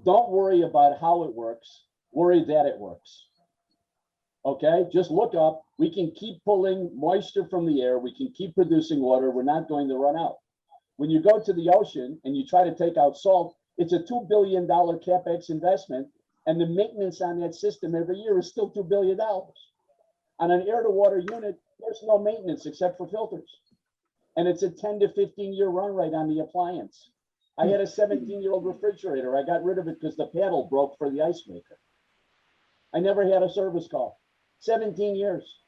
don't worry about how it works, worry that it works. Okay, just look up. We can keep pulling moisture from the air. We can keep producing water. We're not going to run out. When you go to the ocean and you try to take out salt, it's a $2 billion CapEx investment, and the maintenance on that system every year is still $2 billion. On an air to water unit, there's no maintenance except for filters. And it's a 10 to 15 year run rate on the appliance. I had a 17-year-old refrigerator. I got rid of it because the paddle broke for the ice maker. I never had a service call. 17 years.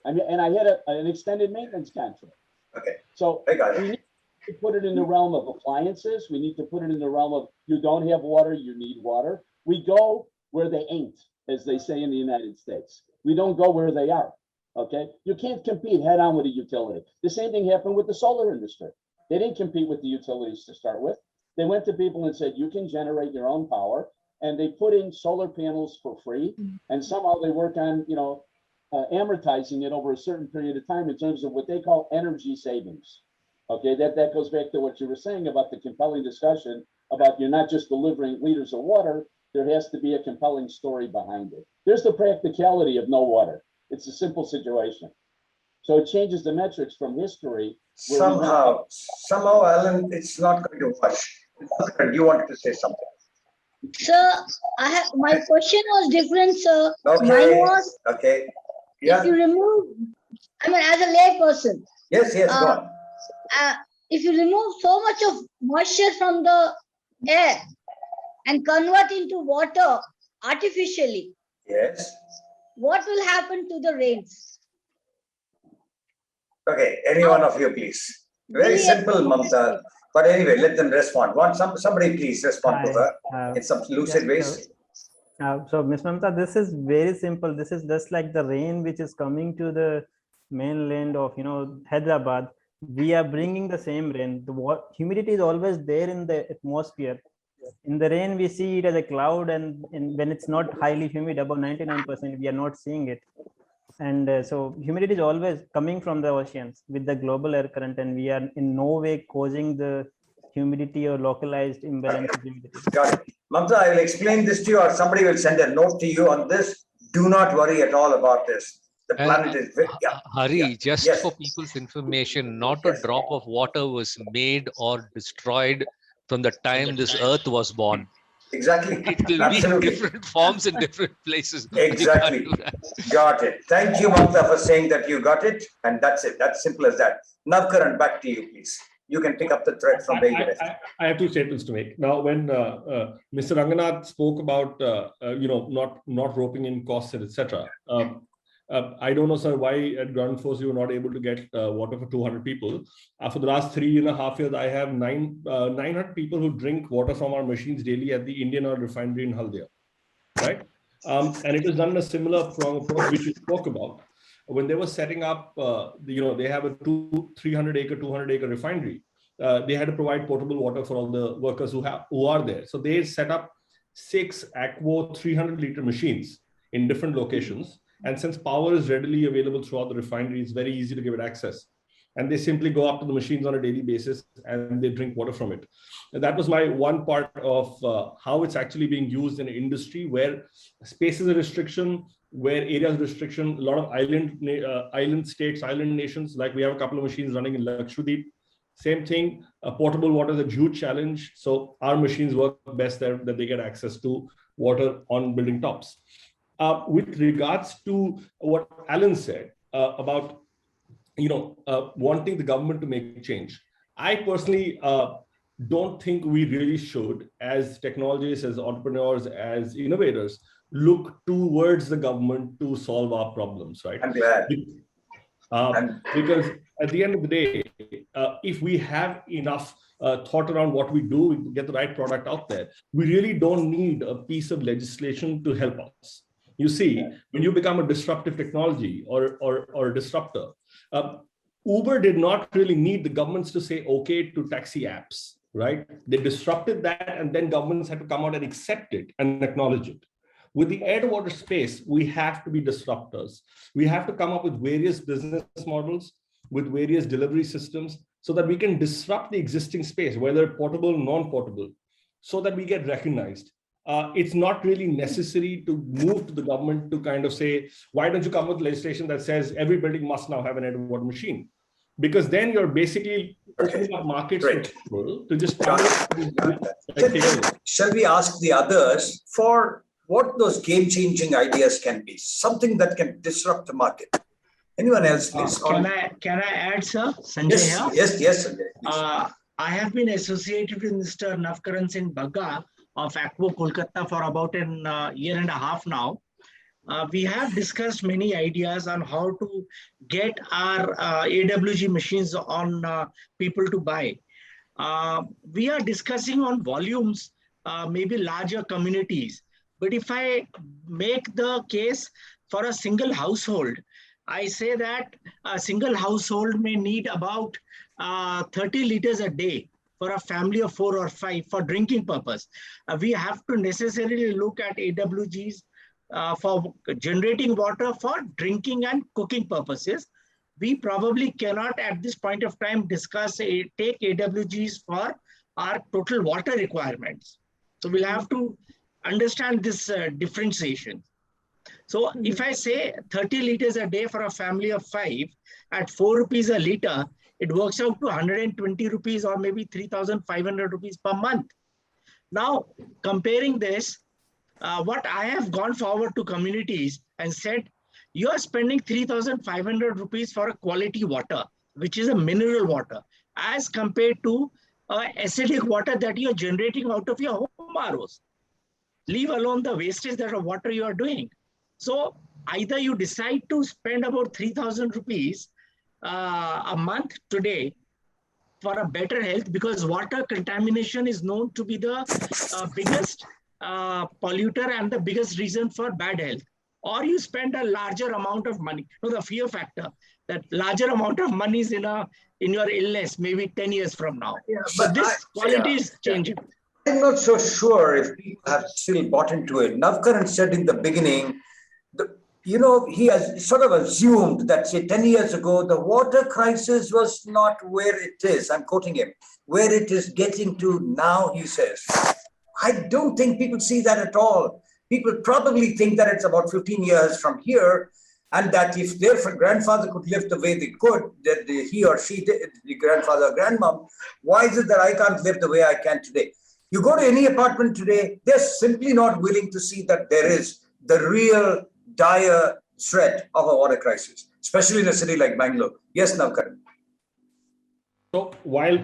I mean, and I had an extended maintenance contract. Okay. So I got it. we need to put it in the realm of appliances. We need to put it in the realm of, you don't have water, you need water. We go where they ain't, as they say in the United States. We don't go where they are. Okay. You can't compete head on with a utility. The same thing happened with the solar industry. They didn't compete with the utilities to start with. They went to people and said, you can generate your own power. And they put in solar panels for free. And somehow they work on, amortizing it over a certain period of time in terms of what they call energy savings. Okay, that goes back to what you were saying about the compelling discussion about you're not just delivering liters of water, there has to be a compelling story behind it. There's the practicality of no water. It's a simple situation. So it changes the metrics from history. Somehow, Alan, it's not going to wash. You wanted to say something. Sir, my question was different, sir. Okay. Mine was, okay. Yeah. if you remove, as a lay person, Yes, go on. if you remove so much of moisture from the air and convert into water artificially, Yes. what will happen to the rains? Okay, any one of you, please. Very simple, Mamta. But anyway, let them respond. Somebody please respond to her in some lucid ways. So, Ms. Mamta, this is very simple. This is just like the rain which is coming to the mainland of, Hyderabad. We are bringing the same rain. The humidity is always there in the atmosphere. In the rain, we see it as a cloud, and when it's not highly humid, above 99%, we are not seeing it. And so humidity is always coming from the oceans with the global air current, and we are in no way causing the humidity or localized imbalance of humidity. Got it. Mamta, I will explain this to you, or somebody will send a note to you on this. Do not worry at all about this. The planet is very, Hari, just for people's information, not a drop of water was made or destroyed from the time this earth was born. Exactly. It will Absolutely. be different forms in different places. Exactly. Got it. Thank you, Mamta, for saying that you got it. And that's it. That's simple as that. Navkaran, back to you, please. You can pick up the thread from where you left. I have two statements to make. Now, when Mr. Ranganath spoke about, not roping in costs, etc. I don't know, sir, why at Ground Force you were not able to get water for 200 people. For the last 3.5 years, I have 900 people who drink water from our machines daily at the Indian Oil Refinery in Haldia, right? And it is done in a similar approach which you spoke about. When they were setting up, they have a 300-acre, 200-acre refinery. They had to provide potable water for all the workers who are there. So they set up 6 Aquo 300-liter machines in different locations. And since power is readily available throughout the refinery, it's very easy to give it access. And they simply go up to the machines on a daily basis and they drink water from it. And that was my one part of how it's actually being used in an industry where space is a restriction, where area is a restriction. A lot of island states, island nations, like we have a couple of machines running in Lakshadweep. Same thing, portable water is a huge challenge. So our machines work best there, that they get access to water on building tops. With regards to what Alan said about, wanting the government to make change, I personally don't think we really should, as technologists, as entrepreneurs, as innovators, look towards the government to solve our problems, right? I'm glad. Because at the end of the day, if we have enough thought around what we do, we get the right product out there, we really don't need a piece of legislation to help us. You see, when you become a disruptive technology or a disruptor, Uber did not really need the governments to say okay to taxi apps, right? They disrupted that, and then governments had to come out and accept it and acknowledge it. With the air to water space, we have to be disruptors. We have to come up with various business models, with various delivery systems, so that we can disrupt the existing space, whether portable, non-portable, so that we get recognized. It's not really necessary to move to the government to kind of say, why don't you come with legislation that says every building must now have an air to water machine? Because then you're basically opening up markets for people to just Shall we ask the others for what those game-changing ideas can be? Something that can disrupt the market. Anyone else, please? Can I add, sir? Sanjay here. Yes, Sanjay. I have been associated with Mr. Navkaran Singh Bagga of Aqua Kolkata for about a year and a half now. We have discussed many ideas on how to get our AWG machines on people to buy. We are discussing on volumes, maybe larger communities. But if I make the case for a single household, I say that a single household may need about 30 liters a day for a family of 4 or 5 for drinking purpose. We have to necessarily look at AWGs for generating water for drinking and cooking purposes. We probably cannot at this point of time take AWGs for our total water requirements. So we'll have to understand this differentiation. So if I say 30 liters a day for a family of 5 at 4 rupees a liter, it works out to 120 rupees or maybe 3,500 rupees per month. Now, comparing this, what I have gone forward to communities and said, you are spending 3,500 rupees for a quality water, which is a mineral water, as compared to acidic water that you are generating out of your home ROs. Leave alone the wastage that of water you are doing. So either you decide to spend about 3,000 rupees a month today for a better health, because water contamination is known to be the biggest polluter and the biggest reason for bad health. Or you spend a larger amount of money. The fear factor, that larger amount of money is in your illness, maybe 10 years from now. Yeah, but this quality is changing. I'm not so sure if people have still bought into it. Navkaran said in the beginning, he has sort of assumed that, say, 10 years ago, the water crisis was not where it is. I'm quoting him. Where it is getting to now, he says. I don't think people see that at all. People probably think that it's about 15 years from here, and that if their grandfather could live the way they could, that he or she did, the grandfather or grandmom, why is it that I can't live the way I can today? You go to any apartment today, they're simply not willing to see that there is the real dire threat of a water crisis, especially in a city like Bangalore. Yes, Navkaran. So while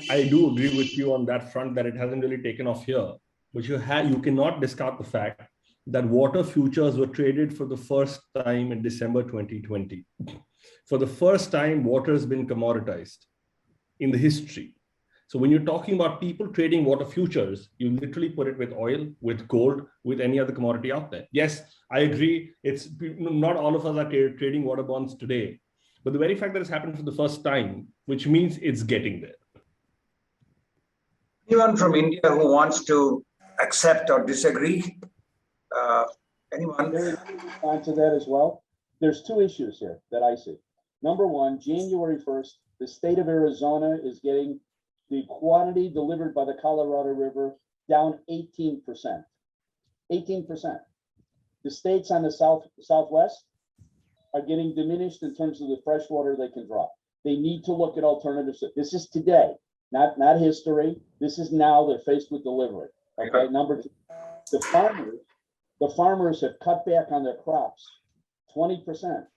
I do agree with you on that front that it hasn't really taken off here, but you cannot discount the fact that water futures were traded for the first time in December 2020. For the first time, water has been commoditized in the history. So when you're talking about people trading water futures, you literally put it with oil, with gold, with any other commodity out there. Yes, I agree. It's not all of us are trading water bonds today, but the very fact that it's happened for the first time, which means it's getting there. Anyone from India who wants to accept or disagree? Anyone? Answer that as well. There's two issues here that I see. Number one, January 1st, the state of Arizona is getting the quantity delivered by the Colorado River down 18%. 18%. The states on the southwest are getting diminished in terms of the fresh water they can draw. They need to look at alternatives. This is today, not history. This is now. They're faced with delivery. Okay. Number two, the farmers have cut back on their crops 20%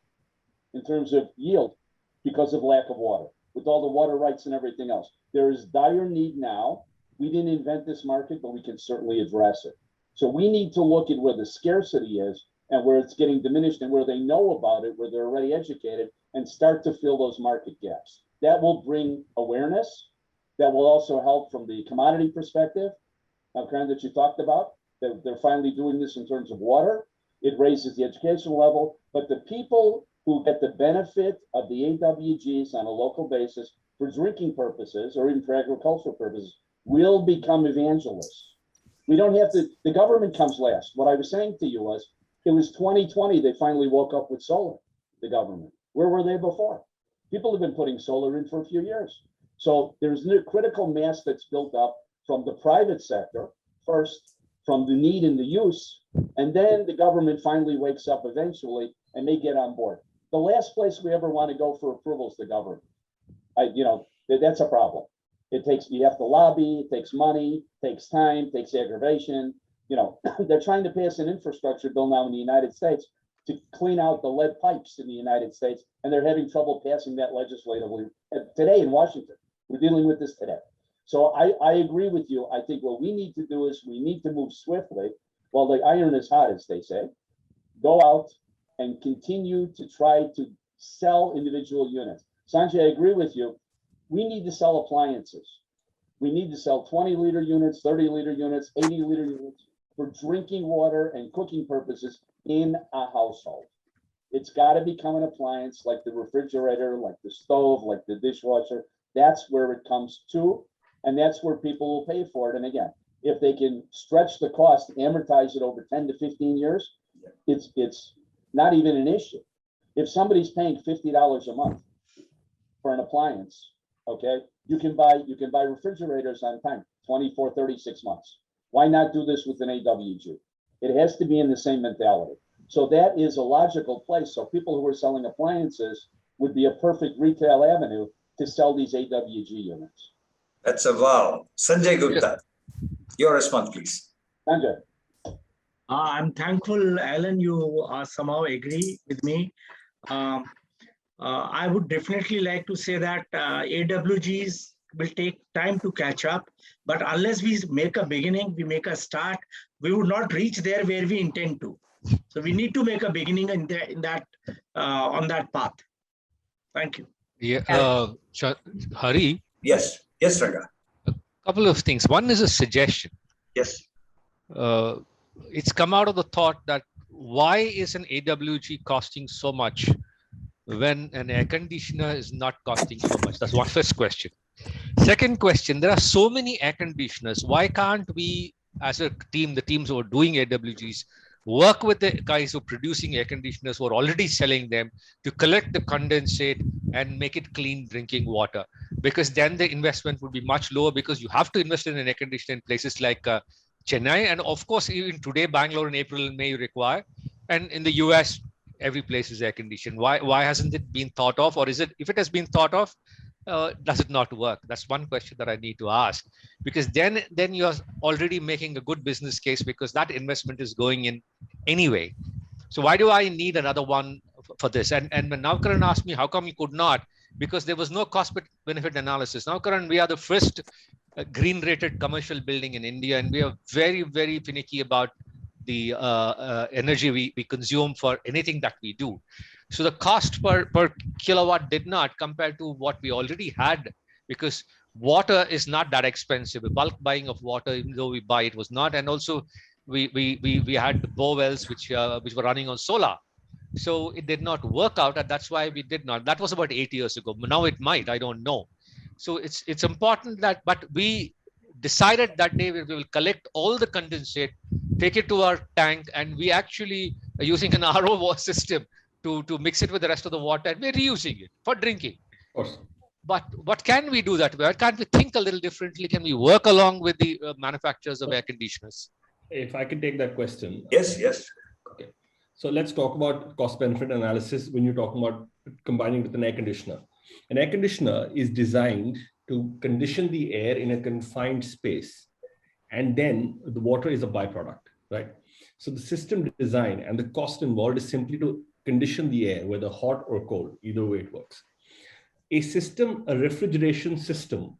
in terms of yield because of lack of water, with all the water rights and everything else. There is dire need now. We didn't invent this market, but we can certainly address it. So we need to look at where the scarcity is and where it's getting diminished and where they know about it, where they're already educated, and start to fill those market gaps. That will bring awareness. That will also help from the commodity perspective, kind that you talked about, that they're finally doing this in terms of water. It raises the educational level, but the people who get the benefit of the AWGs on a local basis for drinking purposes or even for agricultural purposes will become evangelists. We don't have to, the government comes last. What I was saying to you was, it was 2020, they finally woke up with solar, the government. Where were they before? People have been putting solar in for a few years. So there's a critical mass that's built up from the private sector first, from the need and the use, and then the government finally wakes up eventually and they get on board. The last place we ever want to go for approval is the government. That's a problem. You have to lobby, it takes money, takes time, takes aggravation. They're trying to pass an infrastructure bill now in the United States to clean out the lead pipes in the United States, and they're having trouble passing that legislatively today in Washington. We're dealing with this today. So I agree with you. I think what we need to do is we need to move swiftly while the iron is hot, as they say. Go out and continue to try to sell individual units. Sanjay, I agree with you. We need to sell appliances. We need to sell 20-liter units, 30-liter units, 80-liter units for drinking water and cooking purposes in a household. It's got to become an appliance like the refrigerator, like the stove, like the dishwasher. That's where it comes to, and that's where people will pay for it. And again, if they can stretch the cost, amortize it over 10 to 15 years, it's not even an issue. If somebody's paying $50 a month for an appliance, okay, you can buy refrigerators on time, 24, 36 months. Why not do this with an AWG? It has to be in the same mentality. So that is a logical place. So people who are selling appliances would be a perfect retail avenue to sell these AWG units. That's a wow. Sanjay Gupta, your response, please. Sanjay. I'm thankful, Alan, you somehow agree with me. I would definitely like to say that AWGs will take time to catch up, but unless we make a beginning, we make a start, we would not reach there where we intend to. So we need to make a beginning on that path. Thank you. Yeah, Hari. Yes, Ranga. Couple of things. One is a suggestion. Yes. It's come out of the thought that why is an AWG costing so much when an air conditioner is not costing so much? That's one first question. Second question, there are so many air conditioners. Why can't we, as a team, the teams who are doing AWGs, work with the guys who are producing air conditioners who are already selling them to collect the condensate and make it clean drinking water? Because then the investment would be much lower, because you have to invest in an air conditioner in places like Chennai. And of course, even today, Bangalore in April and May require. And in the US, every place is air conditioned. Why hasn't it been thought of? Or is it, if it has been thought of, does it not work? That's one question that I need to ask, because then you're already making a good business case, because that investment is going in anyway. So why do I need another one for this? And when Navkaran asked me, how come you could not? Because there was no cost benefit analysis. Navkaran, we are the first green rated commercial building in India, and we are very, very finicky about the energy we consume for anything that we do. So the cost per kilowatt did not compare to what we already had, because water is not that expensive. The bulk buying of water, even though we buy it, was not. And also we had the bore wells which were running on solar. So it did not work out, and that's why we did not. That was about 8 years ago. Now it might, I don't know. So it's important that, but we decided that day we will collect all the condensate, take it to our tank, and we actually are using an RO system to mix it with the rest of the water, and we're reusing it for drinking. Of course. But what can we do that way? Why can't we think a little differently? Can we work along with the manufacturers of air conditioners? If I can take that question. Yes. Okay. So let's talk about cost benefit analysis when you're talking about combining with an air conditioner. An air conditioner is designed to condition the air in a confined space, and then the water is a byproduct, right? So the system design and the cost involved is simply to condition the air, whether hot or cold, either way it works. A refrigeration system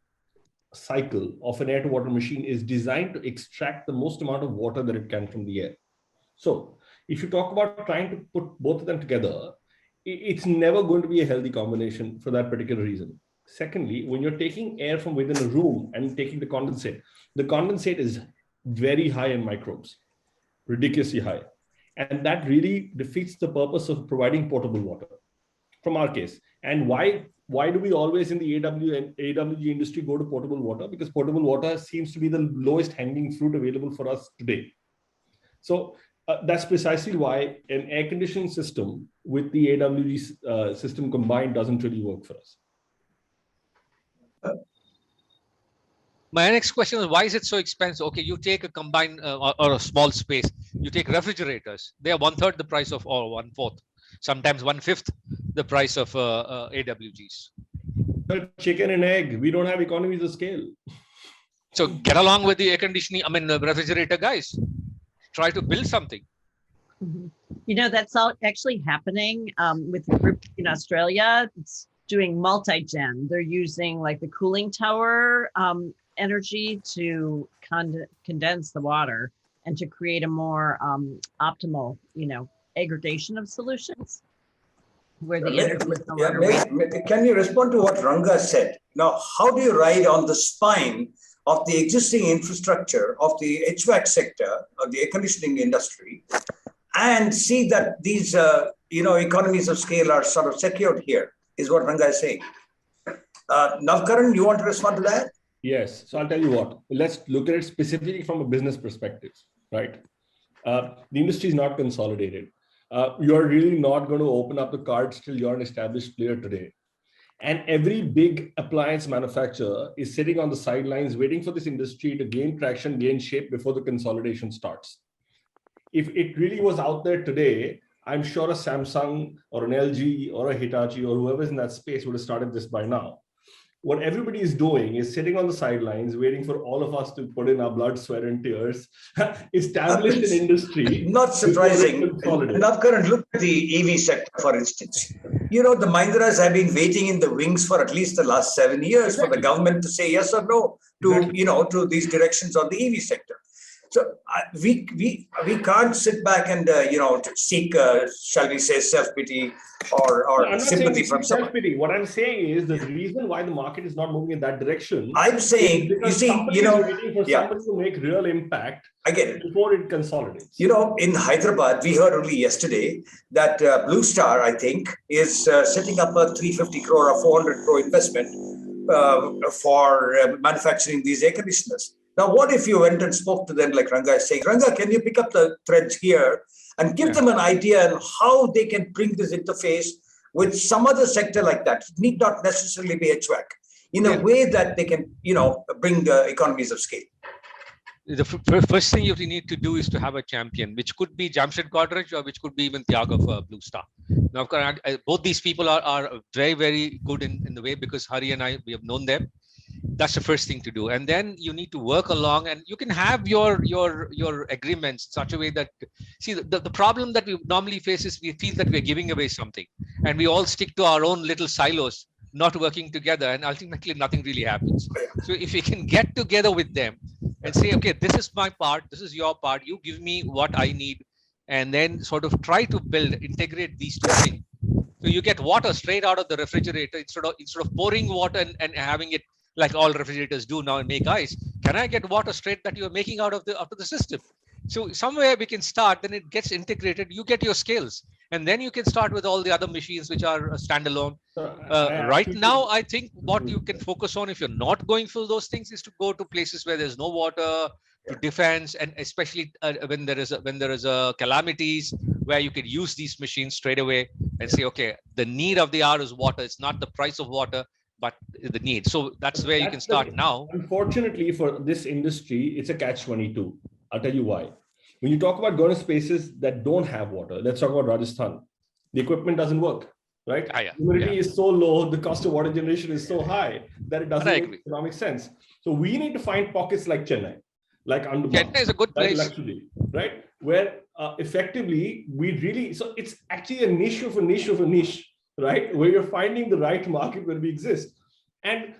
cycle of an air to water machine is designed to extract the most amount of water that it can from the air. So if you talk about trying to put both of them together, it's never going to be a healthy combination for that particular reason. Secondly, when you're taking air from within a room and taking the condensate is very high in microbes, ridiculously high. And that really defeats the purpose of providing potable water. from our case. And why do we always in the AWG industry go to potable water? Because potable water seems to be the lowest hanging fruit available for us today. So that's precisely why an air conditioning system with the AWG system combined doesn't really work for us. My next question is, why is it so expensive? Okay, you take a combined or a small space, you take refrigerators. They are 1/3 the price of, or 1/4, sometimes 1/5 the price of AWGs. Chicken and egg, we don't have economies of scale. So get along with the air conditioning, the refrigerator guys. Try to build something. You know, that's all actually happening with a group in Australia. It's doing multi-gen. They're using like the cooling tower energy to condense the water and to create a more optimal, aggregation of solutions where the energy is no longer Can you respond to what Ranga said? Now, how do you ride on the spine of the existing infrastructure of the HVAC sector, of the air conditioning industry, and see that these, economies of scale are sort of secured here, is what Ranga is saying. Navkaran, you want to respond to that? Yes. So I'll tell you what, let's look at it specifically from a business perspective, right? The industry is not consolidated. You're really not going to open up the cards till you're an established player today. And every big appliance manufacturer is sitting on the sidelines waiting for this industry to gain traction, gain shape before the consolidation starts. If it really was out there today, I'm sure a Samsung or an LG or a Hitachi or whoever's in that space would have started this by now. What everybody is doing is sitting on the sidelines, waiting for all of us to put in our blood, sweat, and tears, establish an industry. Not surprising. Navkaran, look at the EV sector, for instance. The Mahindras have been waiting in the wings for at least the last 7 years for the government to say yes or no to, to these directions on the EV sector. So we can't sit back and seek shall we say self-pity or sympathy from someone. Self-pity. What I'm saying is the reason why the market is not moving in that direction. I'm saying, you see, waiting for somebody to make real impact. I get it. Before it consolidates. In Hyderabad, we heard only yesterday that Blue Star, I think, is setting up a 350 crore or 400 crore investment for manufacturing these air conditioners. Now, what if you went and spoke to them like Ranga is saying, Ranga, can you pick up the threads here and give them an idea on how they can bring this interface with some other sector like that? It need not necessarily be HVAC in a way that they can, bring economies of scale. The first thing you need to do is to have a champion, which could be Jamshed Godrej or which could be even Tyag of Blue Star. Now, of course, both these people are very, very good in the way, because Hari and I, we have known them. That's the first thing to do. And then you need to work along, and you can have your agreements in such a way that, see, the problem that we normally face is we feel that we're giving away something and we all stick to our own little silos, not working together, and ultimately nothing really happens. So if we can get together with them and say, okay, this is my part, this is your part, you give me what I need, and then sort of try to integrate these two things. So you get water straight out of the refrigerator instead of pouring water and having it like all refrigerators do now and make ice. Can I get water straight that you're making out of the system? So somewhere we can start, then it gets integrated, you get your skills, and then you can start with all the other machines which are standalone. Right now, I think what you can focus on, if you're not going through those things, is to go to places where there's no water, to defense, and especially when there is a calamities, where you could use these machines straight away and say, okay, the need of the hour is water. It's not the price of water, but the need. So that's where you can start now. Unfortunately for this industry, it's a catch-22. I'll tell you why. When you talk about going to spaces that don't have water, let's talk about Rajasthan. The equipment doesn't work, right? Humidity is so low, the cost of water generation is so high that it doesn't make economic sense. So we need to find pockets like Chennai, like Andhra. Chennai is a good place, right? Where effectively we really, so it's actually a niche of a niche of a niche, right? Where you're finding the right market where we exist. And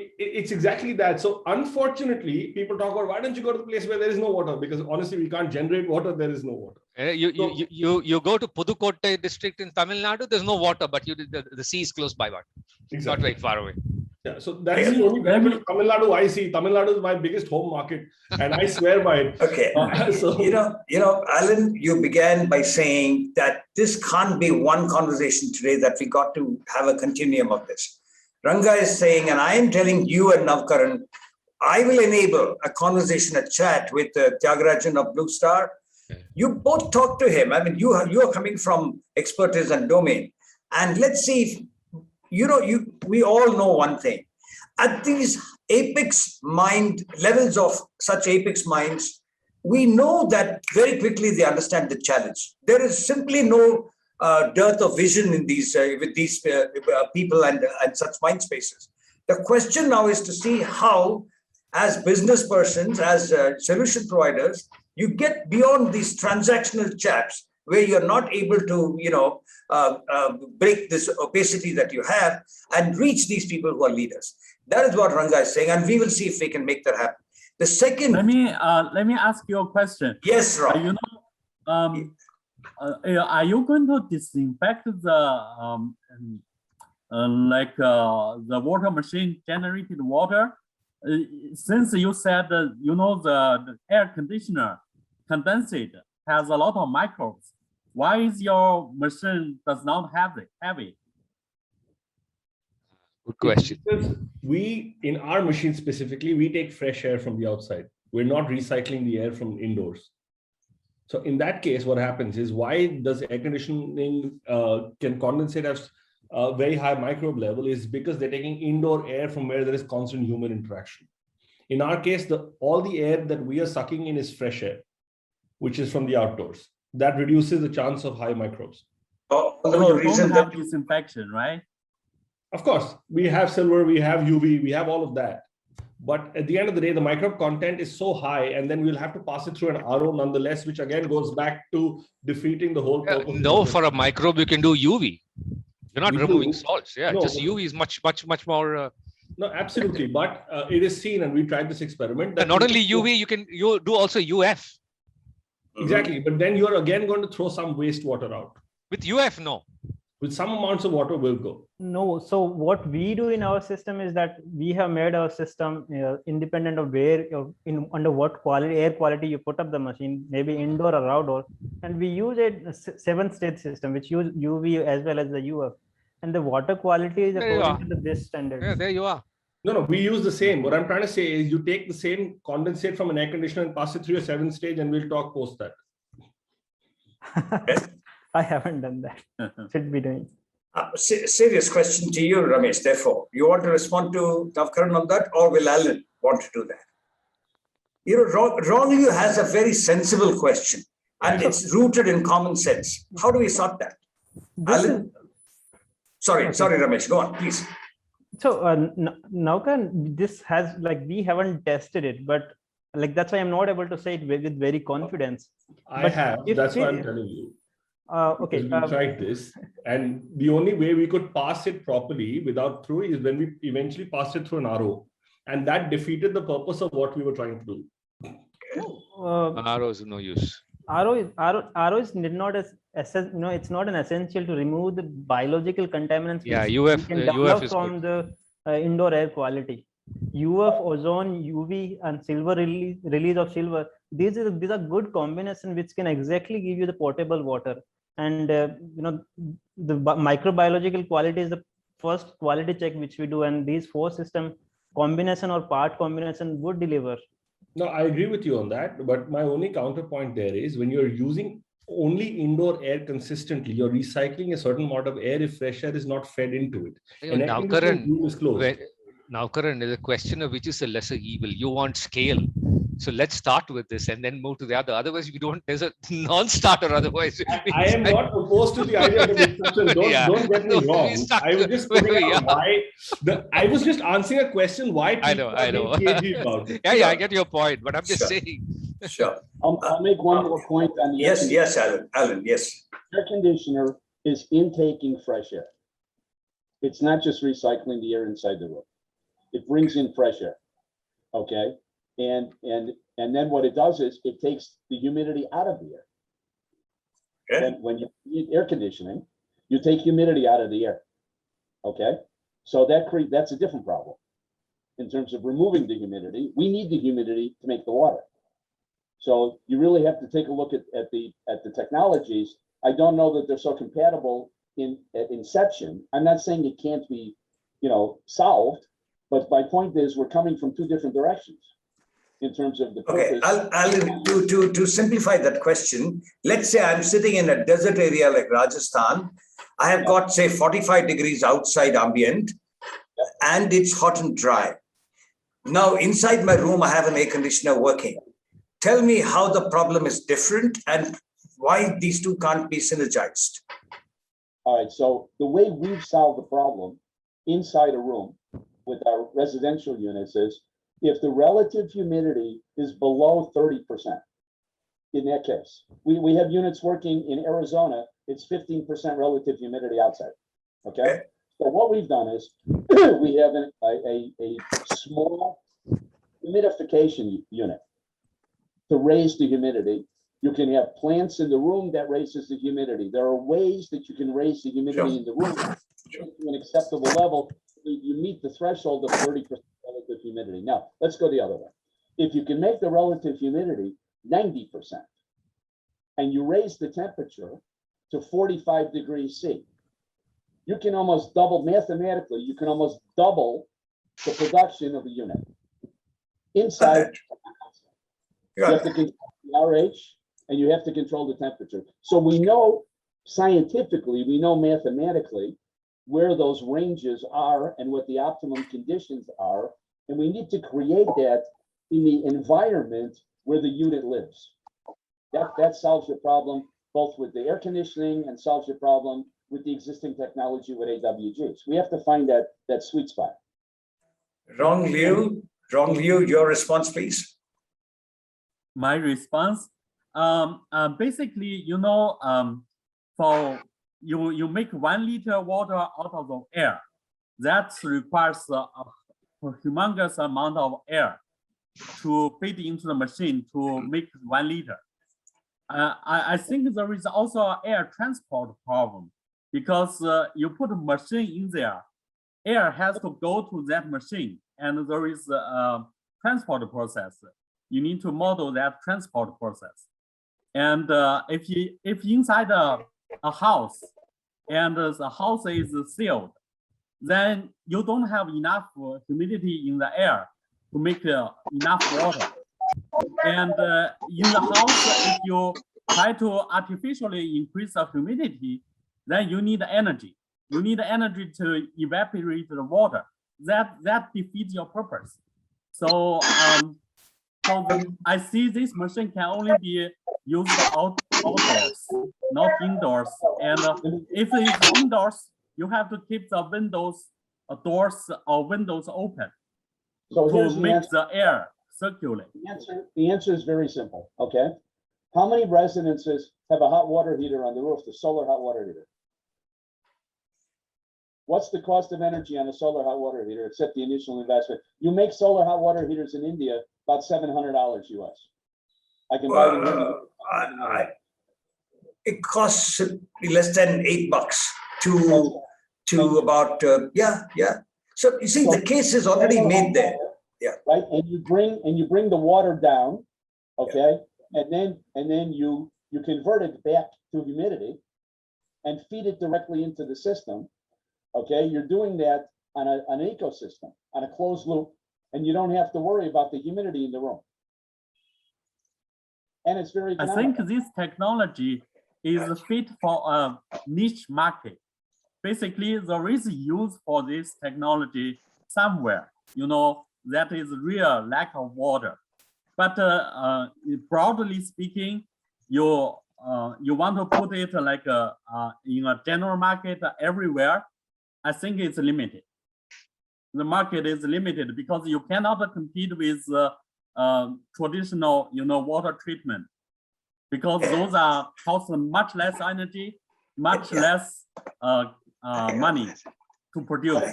it's exactly that. So unfortunately, people talk about, why don't you go to the place where there is no water? Because honestly, we can't generate water, there is no water. You go to Pudukkottai district in Tamil Nadu, there's no water, but the sea is close by. It's not very far away. Yeah, so that's the only benefit of Tamil Nadu I see. Tamil Nadu is my biggest home market, and I swear by it. Okay. So, Alan, you began by saying that this can't be one conversation today, that we got to have a continuum of this. Ranga is saying, and I am telling you and Navkaran, I will enable a conversation, a chat with Tyagarajan of Blue Star. You both talk to him. I mean, you are coming from expertise and domain. And let's see if, we all know one thing. At these apex mind levels of such apex minds, we know that very quickly they understand the challenge. There is simply no dearth of vision in these with these people and such mind spaces. The question now is to see how, as business persons, as solution providers, you get beyond these transactional chats where you're not able to, break this opacity that you have and reach these people who are leaders. That is what Ranga is saying, and we will see if we can make that happen. The second, let me ask you a question. Yes, Rob. Are you going to disinfect the the water machine generated water? Since you said the air conditioner condensate has a lot of microbes, why is your machine does not have it? Good question. Because we, in our machine specifically, we take fresh air from the outside. We're not recycling the air from indoors. So in that case, what happens is, why does air conditioning can condensate at a very high microbe level, is because they're taking indoor air from where there is constant human interaction. In our case, all the air that we are sucking in is fresh air, which is from the outdoors. That reduces the chance of high microbes. No reason that disinfection, right? Of course, we have silver, we have UV, we have all of that. But at the end of the day, the microbe content is so high, and then we'll have to pass it through an RO nonetheless, which again goes back to defeating the whole purpose. No, for a microbe, you can do UV. You're not removing salts. Yeah, No, just UV is much more. No, absolutely. But it is seen, and we tried this experiment. That not only UV, you do also UF. Exactly. But then you're again going to throw some wastewater out. With UF, no. With some amounts of water will go. No, so what we do in our system is that we have made our system independent of where, under what air quality you put up the machine, maybe indoor or outdoor, and we use a 7-stage system which use UV as well as the UF, and the water quality is according to the best standards. Yeah, there you are. No, we use the same. What I'm trying to say is, you take the same condensate from an air conditioner and pass it through a 7-stage, and we'll talk post that. I haven't done that. Should be doing. Serious question to you, Ramesh. Therefore, you want to respond to Navkaran on that, or will Alan want to do that? Ron has a very sensible question, and it's rooted in common sense. How do we sort that? Alan? Sorry, Ramesh. Go on, please. So Navkaran, this has, we haven't tested it, but that's why I'm not able to say it with very confidence. That's why I'm telling you. Okay. We tried this, and the only way we could pass it properly without through is when we eventually passed it through an RO, and that defeated the purpose of what we were trying to do. RO is no use. RO is not it's not an essential to remove the biological contaminants. Yeah, UF is from good. The indoor air quality. UF, ozone, UV, and silver release of silver. These are good combination which can exactly give you the potable water. And the microbiological quality is the first quality check which we do, and these 4 system combination or part combination would deliver. No, I agree with you on that, but my only counterpoint there is, when you're using only indoor air consistently, you're recycling a certain amount of air if fresh air is not fed into it. Now, Karan, there's a question of which is the lesser evil. You want scale. So let's start with this and then move to the other. Otherwise, there's a non-starter. Otherwise, I am not opposed to the idea of the discussion. Don't get me wrong. I was just putting out why. I was just answering a question why people I know. About it. Yeah, I get your point, but I'm just saying. Sure. I'll make one more point on the yes, Alan, yes. Air conditioner is intaking fresh air. It's not just recycling the air inside the room. It brings in fresh air. Okay. And then what it does is it takes the humidity out of the air. Okay. And when you need air conditioning, you take humidity out of the air. Okay. So that's a different problem. In terms of removing the humidity, we need the humidity to make the water. So you really have to take a look at the technologies. I don't know that they're so compatible at inception. I'm not saying it can't be, solved, but my point is we're coming from two different directions in terms of the purpose. Okay, to simplify that question, let's say I'm sitting in a desert area like Rajasthan. I have got, say, 45 degrees outside ambient, and it's hot and dry. Now, inside my room, I have an air conditioner working. Tell me how the problem is different and why these two can't be synergized. All right, so the way we've solved the problem inside a room with our residential units is if the relative humidity is below 30%, in that case, we have units working in Arizona, it's 15% relative humidity outside, okay? So what we've done is we have a small humidification unit to raise the humidity. You can have plants in the room that raises the humidity. There are ways that you can raise the humidity in the room to an acceptable level. You meet the threshold of 30% relative humidity. Now, let's go the other way. If you can make the relative humidity 90% and you raise the temperature to 45 degrees C, you can almost double, mathematically, you can almost double the production of a unit inside. You have to control the RH and you have to control the temperature. So we know scientifically, we know mathematically where those ranges are and what the optimum conditions are. And we need to create that in the environment where the unit lives. That solves your problem, both with the air conditioning and solves your problem with the existing technology with AWGs. We have to find that sweet spot. Wrong Liu, your response, please. My response, basically, for you make 1 liter water out of the air, that requires a humongous amount of air to feed into the machine to make 1 liter. I think there is also an air transport problem because you put a machine in there, air has to go to that machine, and there is a transport process. You need to model that transport process. And if inside a house and the house is sealed, then you don't have enough humidity in the air to make enough water. And in the house, if you try to artificially increase the humidity, then you need energy. You need energy to evaporate the water. That defeats your purpose. So, I see this machine can only be used outdoors, not indoors. And if it's indoors, you have to keep the windows, doors or windows open to make the air circulate. The answer is very simple, okay? How many residences have a hot water heater on the roof, the solar hot water heater? What's the cost of energy on a solar hot water heater, except the initial investment? You make solar hot water heaters in India about $700 US. I can buy them. It costs less than $8 to about yeah. So you see, the case is already made there. Yeah. Right, and you bring the water down, okay, and then you convert it back to humidity, and feed it directly into the system. Okay, you're doing that on an ecosystem, on a closed loop, and you don't have to worry about the humidity in the room. And it's very economical. I think this technology is fit for a niche market. Basically, there is use for this technology somewhere, that is real lack of water. But broadly speaking, you want to put it like in a general market everywhere. I think it's limited. The market is limited because you cannot compete with traditional, water treatment, because those cost much less energy, much less money to produce.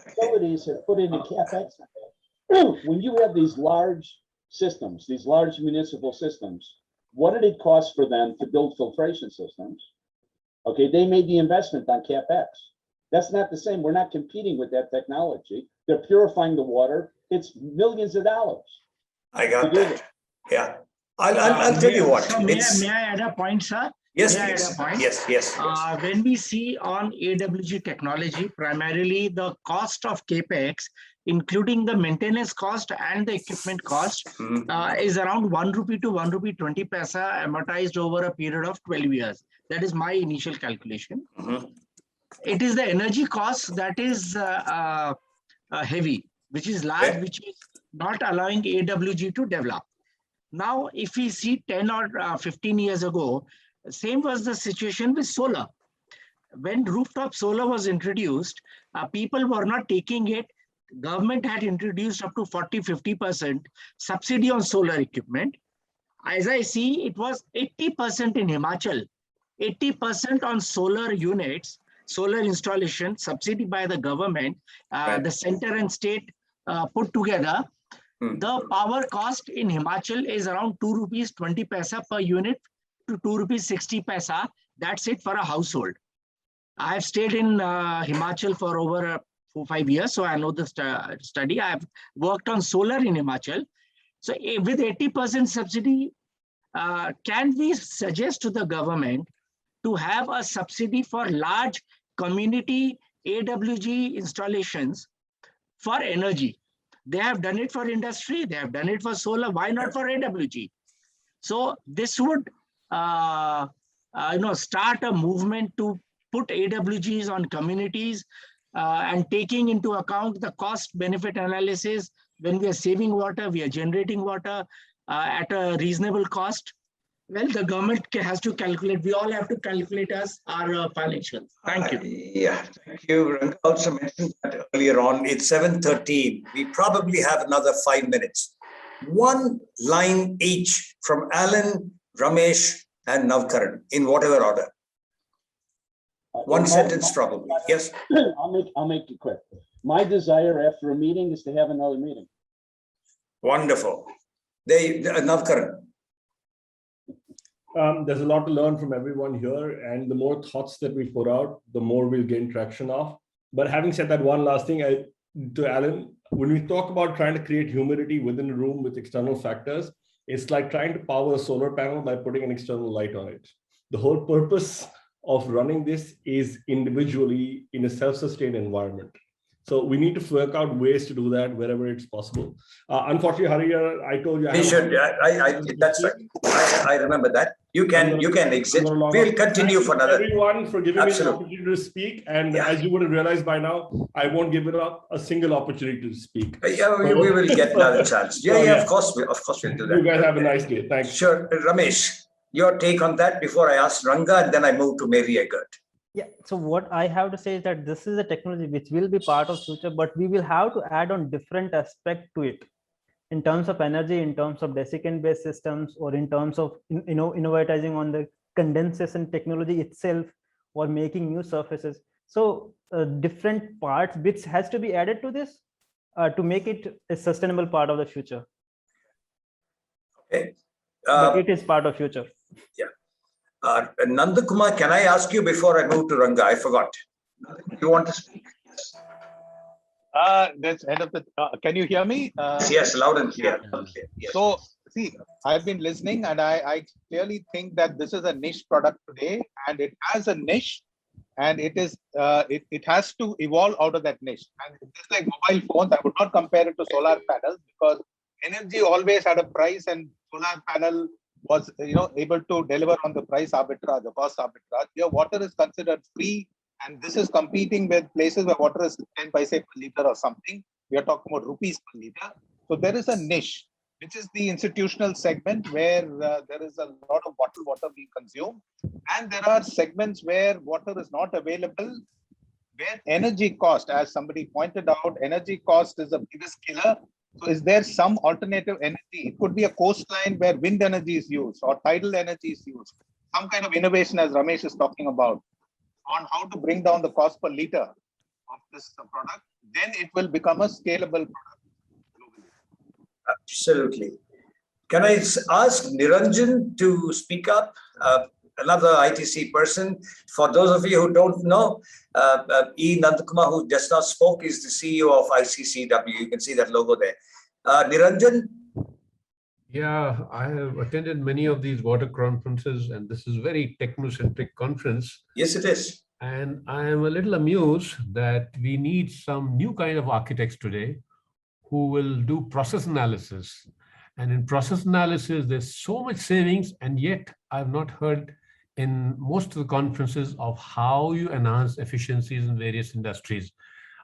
Facilities have put in the CapEx. When you have these large systems, these large municipal systems, what did it cost for them to build filtration systems? Okay, they made the investment on CapEx. That's not the same. We're not competing with that technology. They're purifying the water. It's millions of dollars. I got to do that. it. Yeah. I'll tell you what. So may I add a point, sir? Yes, May I add please. a point? Yes. When we see on AWG technology, primarily the cost of capex, including the maintenance cost and the equipment cost, is around 1 rupee to 1 rupee 20 paisa amortized over a period of 12 years. That is my initial calculation. It is the energy cost that is heavy, which is large, which is not allowing AWG to develop. Now, if we see 10 or 15 years ago, same was the situation with solar. When rooftop solar was introduced, people were not taking it. Government had introduced up to 40-50% subsidy on solar equipment. As I see, it was 80% in Himachal, 80% on solar units, solar installation, subsidy by the government, the center and state put together. The power cost in Himachal is around 2 rupees 20 paisa per unit to 2 rupees 60 paisa. That's it for a household. I have stayed in Himachal for over 4-5 years, so I know the study. I have worked on solar in Himachal. So with 80% subsidy, can we suggest to the government to have a subsidy for large community AWG installations for energy? They have done it for industry. They have done it for solar. Why not for AWG? So this would, start a movement to put AWGs on communities and taking into account the cost-benefit analysis. When we are saving water, we are generating water at a reasonable cost. Well, the government has to calculate. We all have to calculate our financials. Thank you. Yeah, thank you. Ranga also mentioned that earlier on. It's 7:13. We probably have another 5 minutes. One line each from Alan, Ramesh, and Navkaran in whatever order. One sentence probably. Yes. I'll make it quick. My desire after a meeting is to have another meeting. Wonderful. Navkaran. There's a lot to learn from everyone here, and the more thoughts that we put out, the more we'll gain traction of. But having said that, one last thing to Alan, when we talk about trying to create humidity within a room with external factors, it's like trying to power a solar panel by putting an external light on it. The whole purpose of running this is individually in a self-sustained environment. So we need to work out ways to do that wherever it's possible. Unfortunately, Hari, I told you. That's right. I remember that. You can exit. We'll continue for another. Everyone for giving me the opportunity to speak. And as you would have realized by now, I won't give it up a single opportunity to speak. Yeah, we will get another chance. Yeah, of course we'll do that. You guys have a nice day. Thanks. Sure. Ramesh, your take on that before I ask Ranga, and then I move to Mary Eggert. Yeah, so what I have to say is that this is a technology which will be part of future, but we will have to add on different aspect to it in terms of energy, in terms of desiccant-based systems, or in terms of innovatizing on the condensation technology itself, or making new surfaces. So different parts, bits has to be added to this to make it a sustainable part of the future. Okay. But it is part of future. Yeah. Nandakumar, can I ask you before I move to Ranga? I forgot. Do you want to speak? That's end of the. Can you hear me? Yes, loud and clear. Okay. Yes. So, see, I've been listening, and I clearly think that this is a niche product today, and it has a niche, and it is it has to evolve out of that niche. And just like mobile phones, I would not compare it to solar panels because energy always had a price, and solar panel was able to deliver on the price arbitrage, the cost arbitrage. Here, water is considered free, and this is competing with places where water is 10 paise per liter or something. We are talking about rupees per liter. So there is a niche, which is the institutional segment where there is a lot of bottled water being consumed, and there are segments where water is not available, where energy cost, as somebody pointed out, energy cost is the biggest killer. So is there some alternative energy? It could be a coastline where wind energy is used or tidal energy is used. Some kind of innovation, as Ramesh is talking about, on how to bring down the cost per liter of this product. Then it will become a scalable product globally. Absolutely. Can I ask Niranjan to speak up? another ITC person. For those of you who don't know, E. Nandakumar, who just now spoke, is the CEO of ICCW. You can see that logo there. Niranjan? Yeah, I have attended many of these water conferences, and this is a very technocentric conference. Yes, it is. And I am a little amused that we need some new kind of architects today who will do process analysis. And in process analysis, there's so much savings, and yet I've not heard in most of the conferences of how you enhance efficiencies in various industries.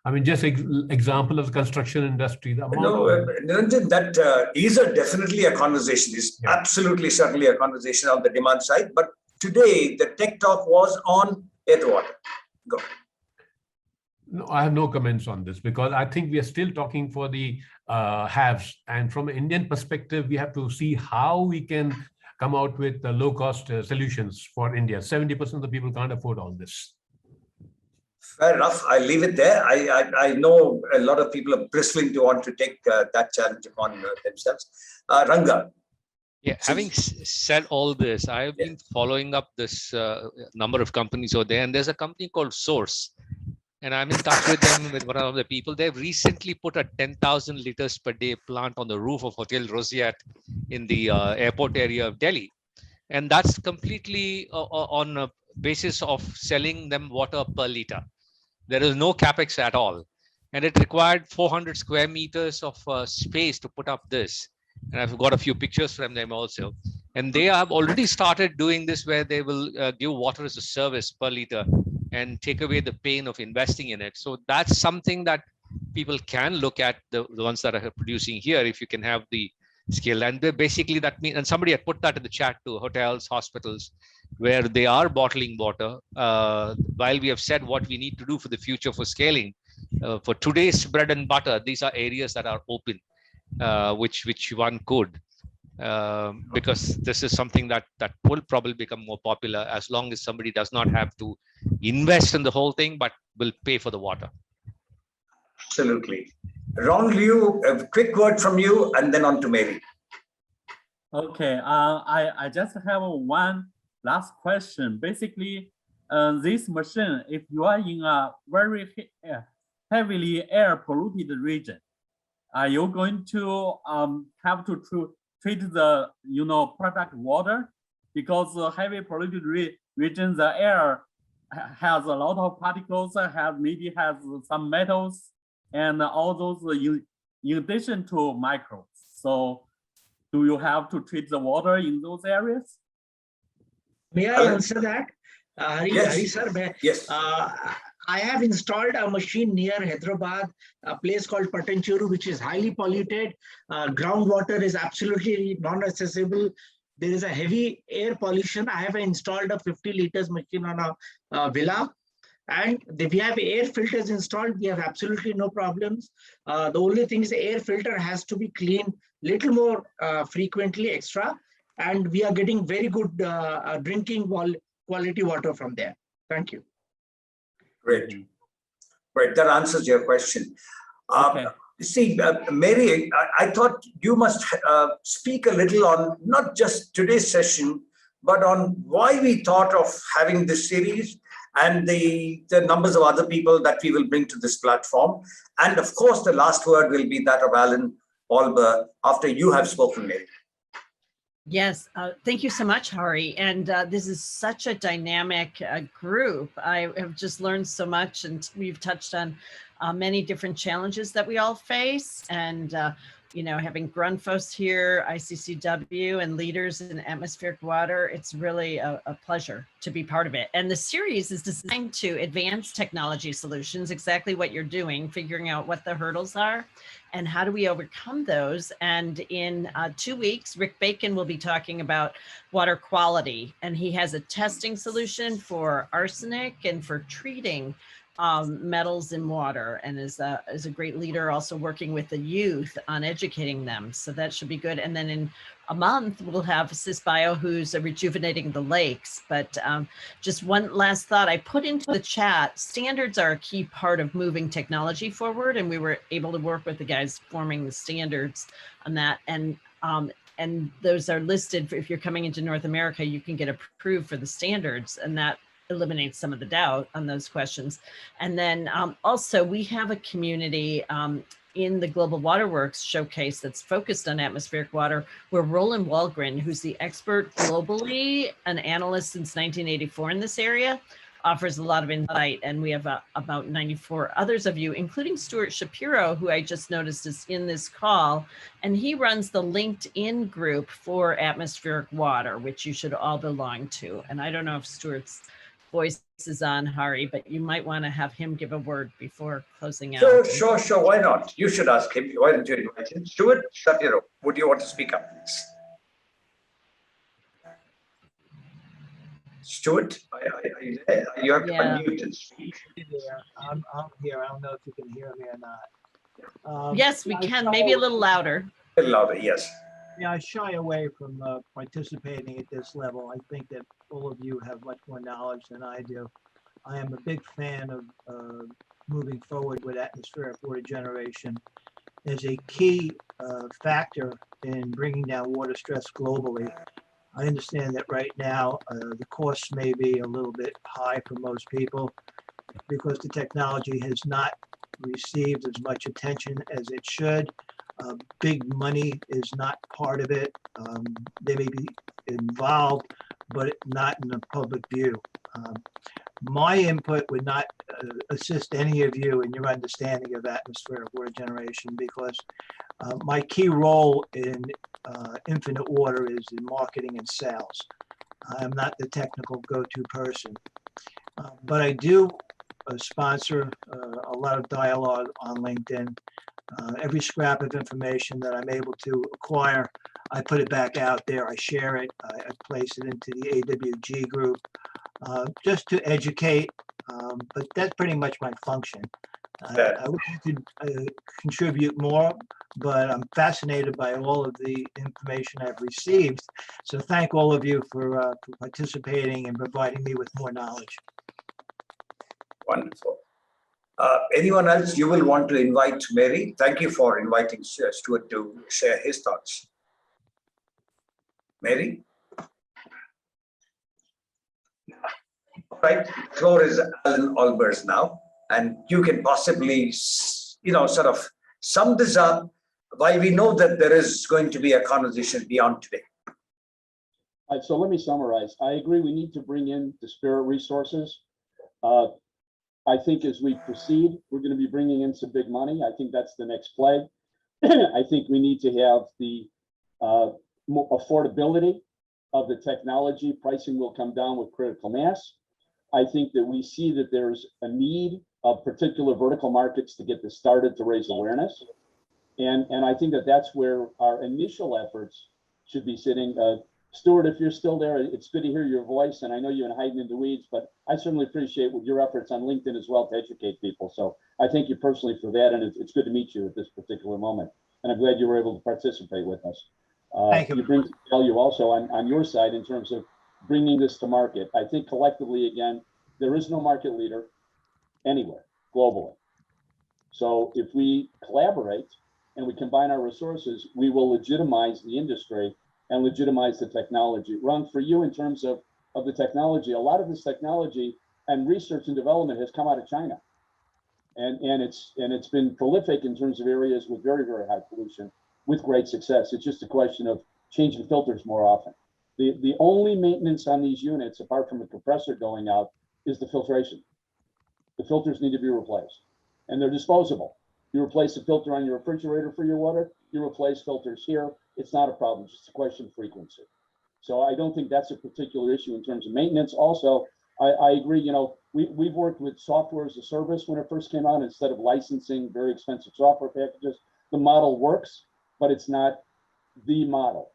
I mean, just example of the construction industry. The Niranjan, that is definitely a conversation. It's absolutely, certainly a conversation on the demand side. But today, the tech talk was on air to water. Go. No, I have no comments on this because I think we are still talking for the haves. And from an Indian perspective, we have to see how we can come out with low-cost solutions for India. 70% of the people can't afford all this. Fair enough. I leave it there. I know a lot of people are bristling to want to take that challenge upon themselves. Ranga. Yeah, having said all this, I've been following up this number of companies over there, and there's a company called Source, and I'm in touch with them, with one of the people. They've recently put a 10,000 liters per day plant on the roof of Hotel Rosiat in the airport area of Delhi, and that's completely on a basis of selling them water per liter. There is no capex at all, and it required 400 square meters of space to put up this. And I've got a few pictures from them also. And they have already started doing this where they will give water as a service per liter and take away the pain of investing in it. So that's something that people can look at, the ones that are producing here, if you can have the scale. And basically that means, and somebody had put that in the chat to hotels, hospitals, where they are bottling water. While we have said what we need to do for the future for scaling, for today's bread and butter, these are areas that are open. Which one could, because this is something that will probably become more popular as long as somebody does not have to invest in the whole thing, but will pay for the water. Absolutely. Ron Liu, a quick word from you, and then on to Mary. Okay, I just have one last question. Basically, this machine, if you are in a very heavily air polluted region, are you going to have to treat the product water? Because heavy polluted regions, the air has a lot of particles, maybe has some metals, and all those in addition to microbes. So, do you have to treat the water in those areas? May I answer that? Yes. Hari sir, yes. I have installed a machine near Hyderabad, a place called Patancheru, which is highly polluted. Groundwater is absolutely non-accessible. There is a heavy air pollution. I have installed a 50 liters machine on a villa. And we have air filters installed. We have absolutely no problems. The only thing is the air filter has to be cleaned little more frequently extra. And we are getting very good drinking quality water from there. Thank you. Great. Great. That answers your question. Okay. See, Mary, I thought you must speak a little on not just today's session, but on why we thought of having this series and the numbers of other people that we will bring to this platform. And of course, the last word will be that of Alan Alber after you have spoken, Mary. Yes, thank you so much, Hari. And this is such a dynamic group. I have just learned so much, and we've touched on many different challenges that we all face. And, having Grundfos here, ICCW, and leaders in atmospheric water, it's really a pleasure to be part of it. And the series is designed to advance technology solutions, exactly what you're doing, figuring out what the hurdles are and how do we overcome those. And in 2 weeks, Rick Bacon will be talking about water quality, and he has a testing solution for arsenic and for treating metals in water, and is a great leader, also working with the youth on educating them. So that should be good. And then in a month, we'll have SysBio, who's rejuvenating the lakes. But just one last thought I put into the chat: standards are a key part of moving technology forward, and we were able to work with the guys forming the standards on that. And and those are listed for, if you're coming into North America, you can get approved for the standards, and that eliminates some of the doubt on those questions. And then also we have a community in the Global Waterworks showcase that's focused on atmospheric water, where Roland Walgren, who's the expert globally, an analyst since 1984 in this area, offers a lot of insight. And we have about 94 others of you, including Stuart Shapiro, who I just noticed is in this call. And he runs the LinkedIn group for atmospheric water, which you should all belong to. And I don't know if Stuart's voice is on, Hari, but you might want to have him give a word before closing out. Sure. Why not? You should ask him. Why don't you invite him? Stuart Shapiro, would you want to speak up, please? Stuart, are you there? You have to unmute and speak. I'm here. I don't know if you can hear me or not. Yes, we can. Maybe a little louder. A little louder, yes. Yeah, I shy away from participating at this level. I think that all of you have much more knowledge than I do. I am a big fan of moving forward with atmospheric water generation as a key factor in bringing down water stress globally. I understand that right now the costs may be a little bit high for most people because the technology has not received as much attention as it should. Big money is not part of it. They may be involved, but not in the public view. My input would not assist any of you in your understanding of atmospheric water generation, because my key role in infinite water is in marketing and sales. I'm not the technical go-to person, but I do sponsor a lot of dialogue on LinkedIn. Every scrap of information that I'm able to acquire, I put it back out there. I share it. I place it into the AWG group just to educate. But that's pretty much my function. I wish I could contribute more, but I'm fascinated by all of the information I've received. So thank all of you for participating and providing me with more knowledge. Wonderful. Anyone else you will want to invite? Mary, thank you for inviting Stuart to share his thoughts. Mary? Right, Crore is Alan Albers now, and you can possibly, sort of sum this up, while we know that there is going to be a conversation beyond today. All right, so let me summarize. I agree we need to bring in disparate resources. I think as we proceed, we're going to be bringing in some big money. I think that's the next play. I think we need to have the affordability of the technology. Pricing will come down with critical mass. I think that we see that there's a need of particular vertical markets to get this started, to raise awareness. And I think that that's where our initial efforts should be sitting. Stuart, if you're still there, it's good to hear your voice. And I know you're hiding in the weeds, but I certainly appreciate your efforts on LinkedIn as well to educate people. So I thank you personally for that. And it's good to meet you at this particular moment. And I'm glad you were able to participate with us. Thank you. You bring value also on your side in terms of bringing this to market. I think collectively, again, there is no market leader anywhere globally. So if we collaborate and we combine our resources, we will legitimize the industry and legitimize the technology. Ron, for you, in terms of the technology, a lot of this technology and research and development has come out of China. And it's been prolific in terms of areas with very, very high pollution with great success. It's just a question of changing filters more often. The only maintenance on these units, apart from a compressor going out, is the filtration. The filters need to be replaced, and they're disposable. You replace a filter on your refrigerator for your water, you replace filters here. It's not a problem, it's just a question of frequency. So I don't think that's a particular issue in terms of maintenance. Also, I agree, we've worked with software as a service when it first came out instead of licensing very expensive software packages. The model works, but it's not the model.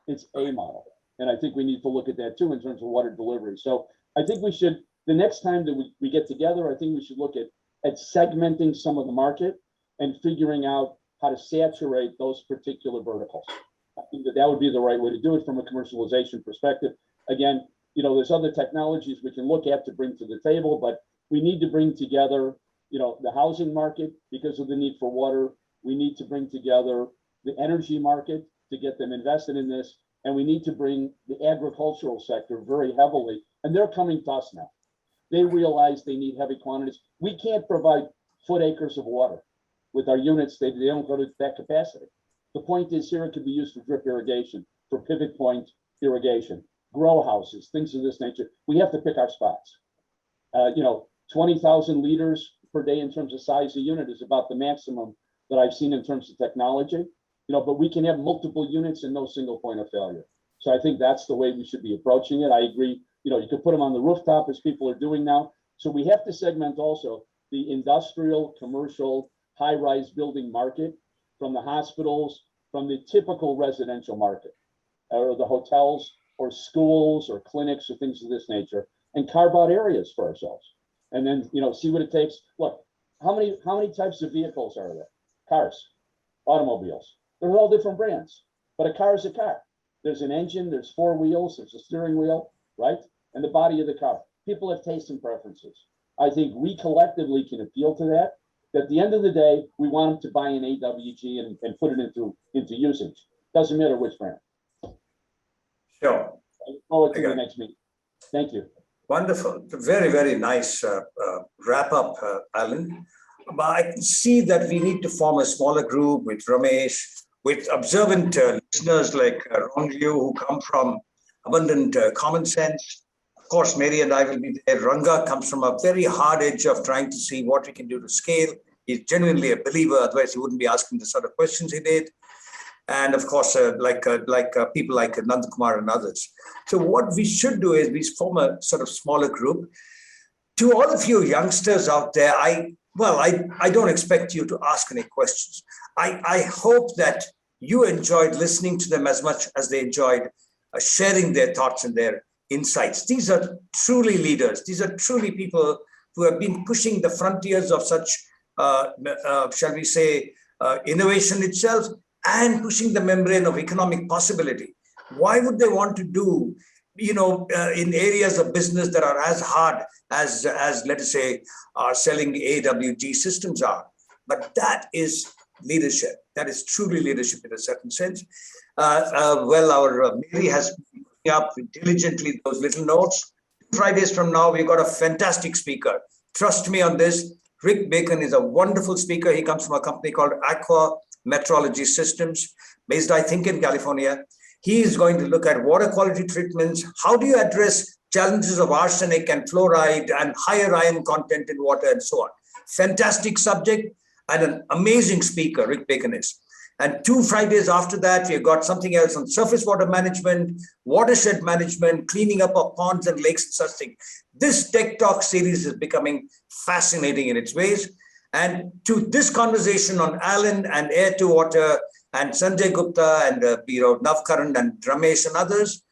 It's a model. And I think we need to look at that too in terms of water delivery. So I think we should, the next time that we get together, I think we should look at segmenting some of the market and figuring out how to saturate those particular verticals. I think that would be the right way to do it from a commercialization perspective. Again, there's other technologies we can look at to bring to the table, but we need to bring together, the housing market because of the need for water. We need to bring together the energy market to get them invested in this. And we need to bring the agricultural sector very heavily. And they're coming to us now. They realize they need heavy quantities. We can't provide foot acres of water with our units. They don't go to that capacity. The point is here, it could be used for drip irrigation, for pivot point irrigation, grow houses, things of this nature. We have to pick our spots. 20,000 liters per day in terms of size of unit is about the maximum that I've seen in terms of technology, but we can have multiple units and no single point of failure. So I think that's the way we should be approaching it. I agree. You could put them on the rooftop as people are doing now. So we have to segment also the industrial, commercial, high-rise building market from the hospitals, from the typical residential market, or the hotels or schools or clinics or things of this nature, and carve out areas for ourselves. And then, see what it takes. Look, how many types of vehicles are there? Cars, automobiles. They're all different brands, but a car is a car. There's an engine, there's four wheels, there's a steering wheel, right? And the body of the car. People have taste and preferences. I think we collectively can appeal to that. At the end of the day, we want them to buy an AWG and put it into usage. Doesn't matter which brand. Sure. I look forward to the next meeting. Thank you. Wonderful. Very, very nice wrap up, Alan. But I can see that we need to form a smaller group with Ramesh, with observant listeners like Ron Liu, who come from abundant common sense. Of course, Mary and I will be there. Ranga comes from a very hard edge of trying to see what we can do to scale. He's genuinely a believer, otherwise he wouldn't be asking the sort of questions he did. And of course, people like Nandakumar and others. So what we should do is we form a sort of smaller group. To all of you youngsters out there, I don't expect you to ask any questions. I hope that you enjoyed listening to them as much as they enjoyed sharing their thoughts and their insights. These are truly leaders. These are truly people who have been pushing the frontiers of such, shall we say, innovation itself, and pushing the membrane of economic possibility. Why would they want to do, in areas of business that are as hard as let us say, selling AWG systems are? But that is leadership. That is truly leadership in a certain sense. Our Mary has been putting up diligently those little notes. 2 Fridays from now, we've got a fantastic speaker. Trust me on this. Rick Bacon is a wonderful speaker. He comes from a company called Aqua Metrology Systems, based, I think, in California. He is going to look at water quality treatments. How do you address challenges of arsenic and fluoride and higher iron content in water and so on? Fantastic subject and an amazing speaker, Rick Bacon is. And 2 Fridays after that, we've got something else on surface water management, watershed management, cleaning up of ponds and lakes and such things. This Tech Talk series is becoming fascinating in its ways. And to this conversation on Alan and air to water and Sanjay Gupta and Navkaran and Ramesh and others,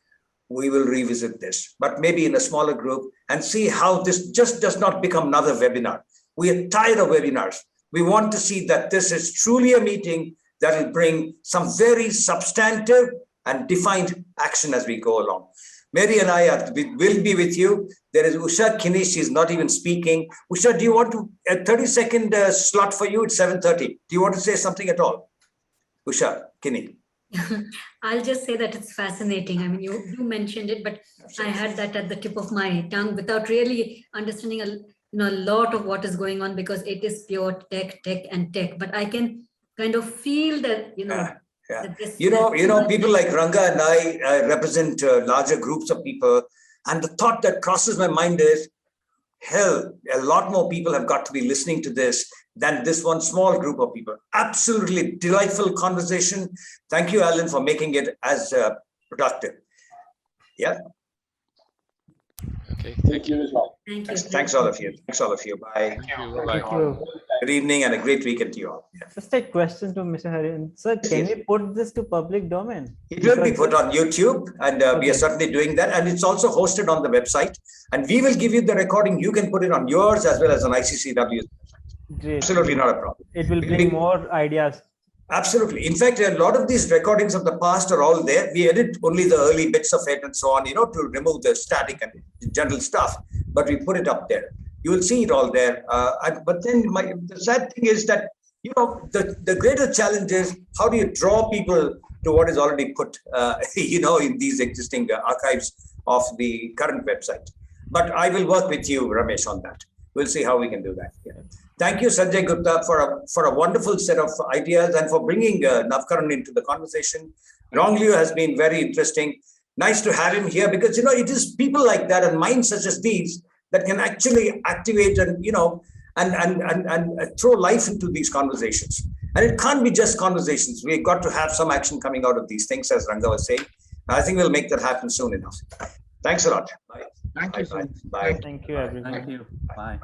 we will revisit this, but maybe in a smaller group, and see how this just does not become another webinar. We are tired of webinars. We want to see that this is truly a meeting that will bring some very substantive and defined action as we go along. Mary and I will be with you. There is Usha Kinney. She's not even speaking. Usha, do you want a 30-second slot for you? It's 7:30. Do you want to say something at all? Usha Kinney. I'll just say that it's fascinating. I mean, you mentioned it, but absolutely. I had that at the tip of my tongue without really understanding a lot of what is going on, because it is pure tech. But I can kind of feel that, people like Ranga and I represent larger groups of people. And the thought that crosses my mind is, hell, a lot more people have got to be listening to this than this one small group of people. Absolutely delightful conversation. Thank you, Alan, for making it as productive. Yeah. Okay. Thank you as well. Thank you. Thanks all of you. Thanks all of you. Bye. Thank you. Good evening and a great weekend to you all. Yeah. Just a question to Mr. Harin. Sir, can we put this to public domain? It will be put on YouTube, and we are certainly doing that. And it's also hosted on the website. And we will give you the recording. You can put it on yours as well as on ICCW. Great. Absolutely not a problem. It will bring more ideas. Absolutely. In fact, a lot of these recordings of the past are all there. We edit only the early bits of it and so on, to remove the static and general stuff. But we put it up there. You will see it all there. But then the sad thing is that, the greater challenge is, how do you draw people to what is already put, in these existing archives of the current website. But I will work with you, Ramesh, on that. We'll see how we can do that. Yeah. Thank you, Sanjay Gupta, for a wonderful set of ideas and for bringing Navkaran into the conversation. Ronglio has been very interesting. Nice to have him here because, it is people like that and minds such as these that can actually activate and, and throw life into these conversations. And it can't be just conversations. We've got to have some action coming out of these things, as Ranga was saying. I think we'll make that happen soon enough. Thanks a lot. Bye. Thank you. Bye. Thank you, everyone. Thank you. Bye.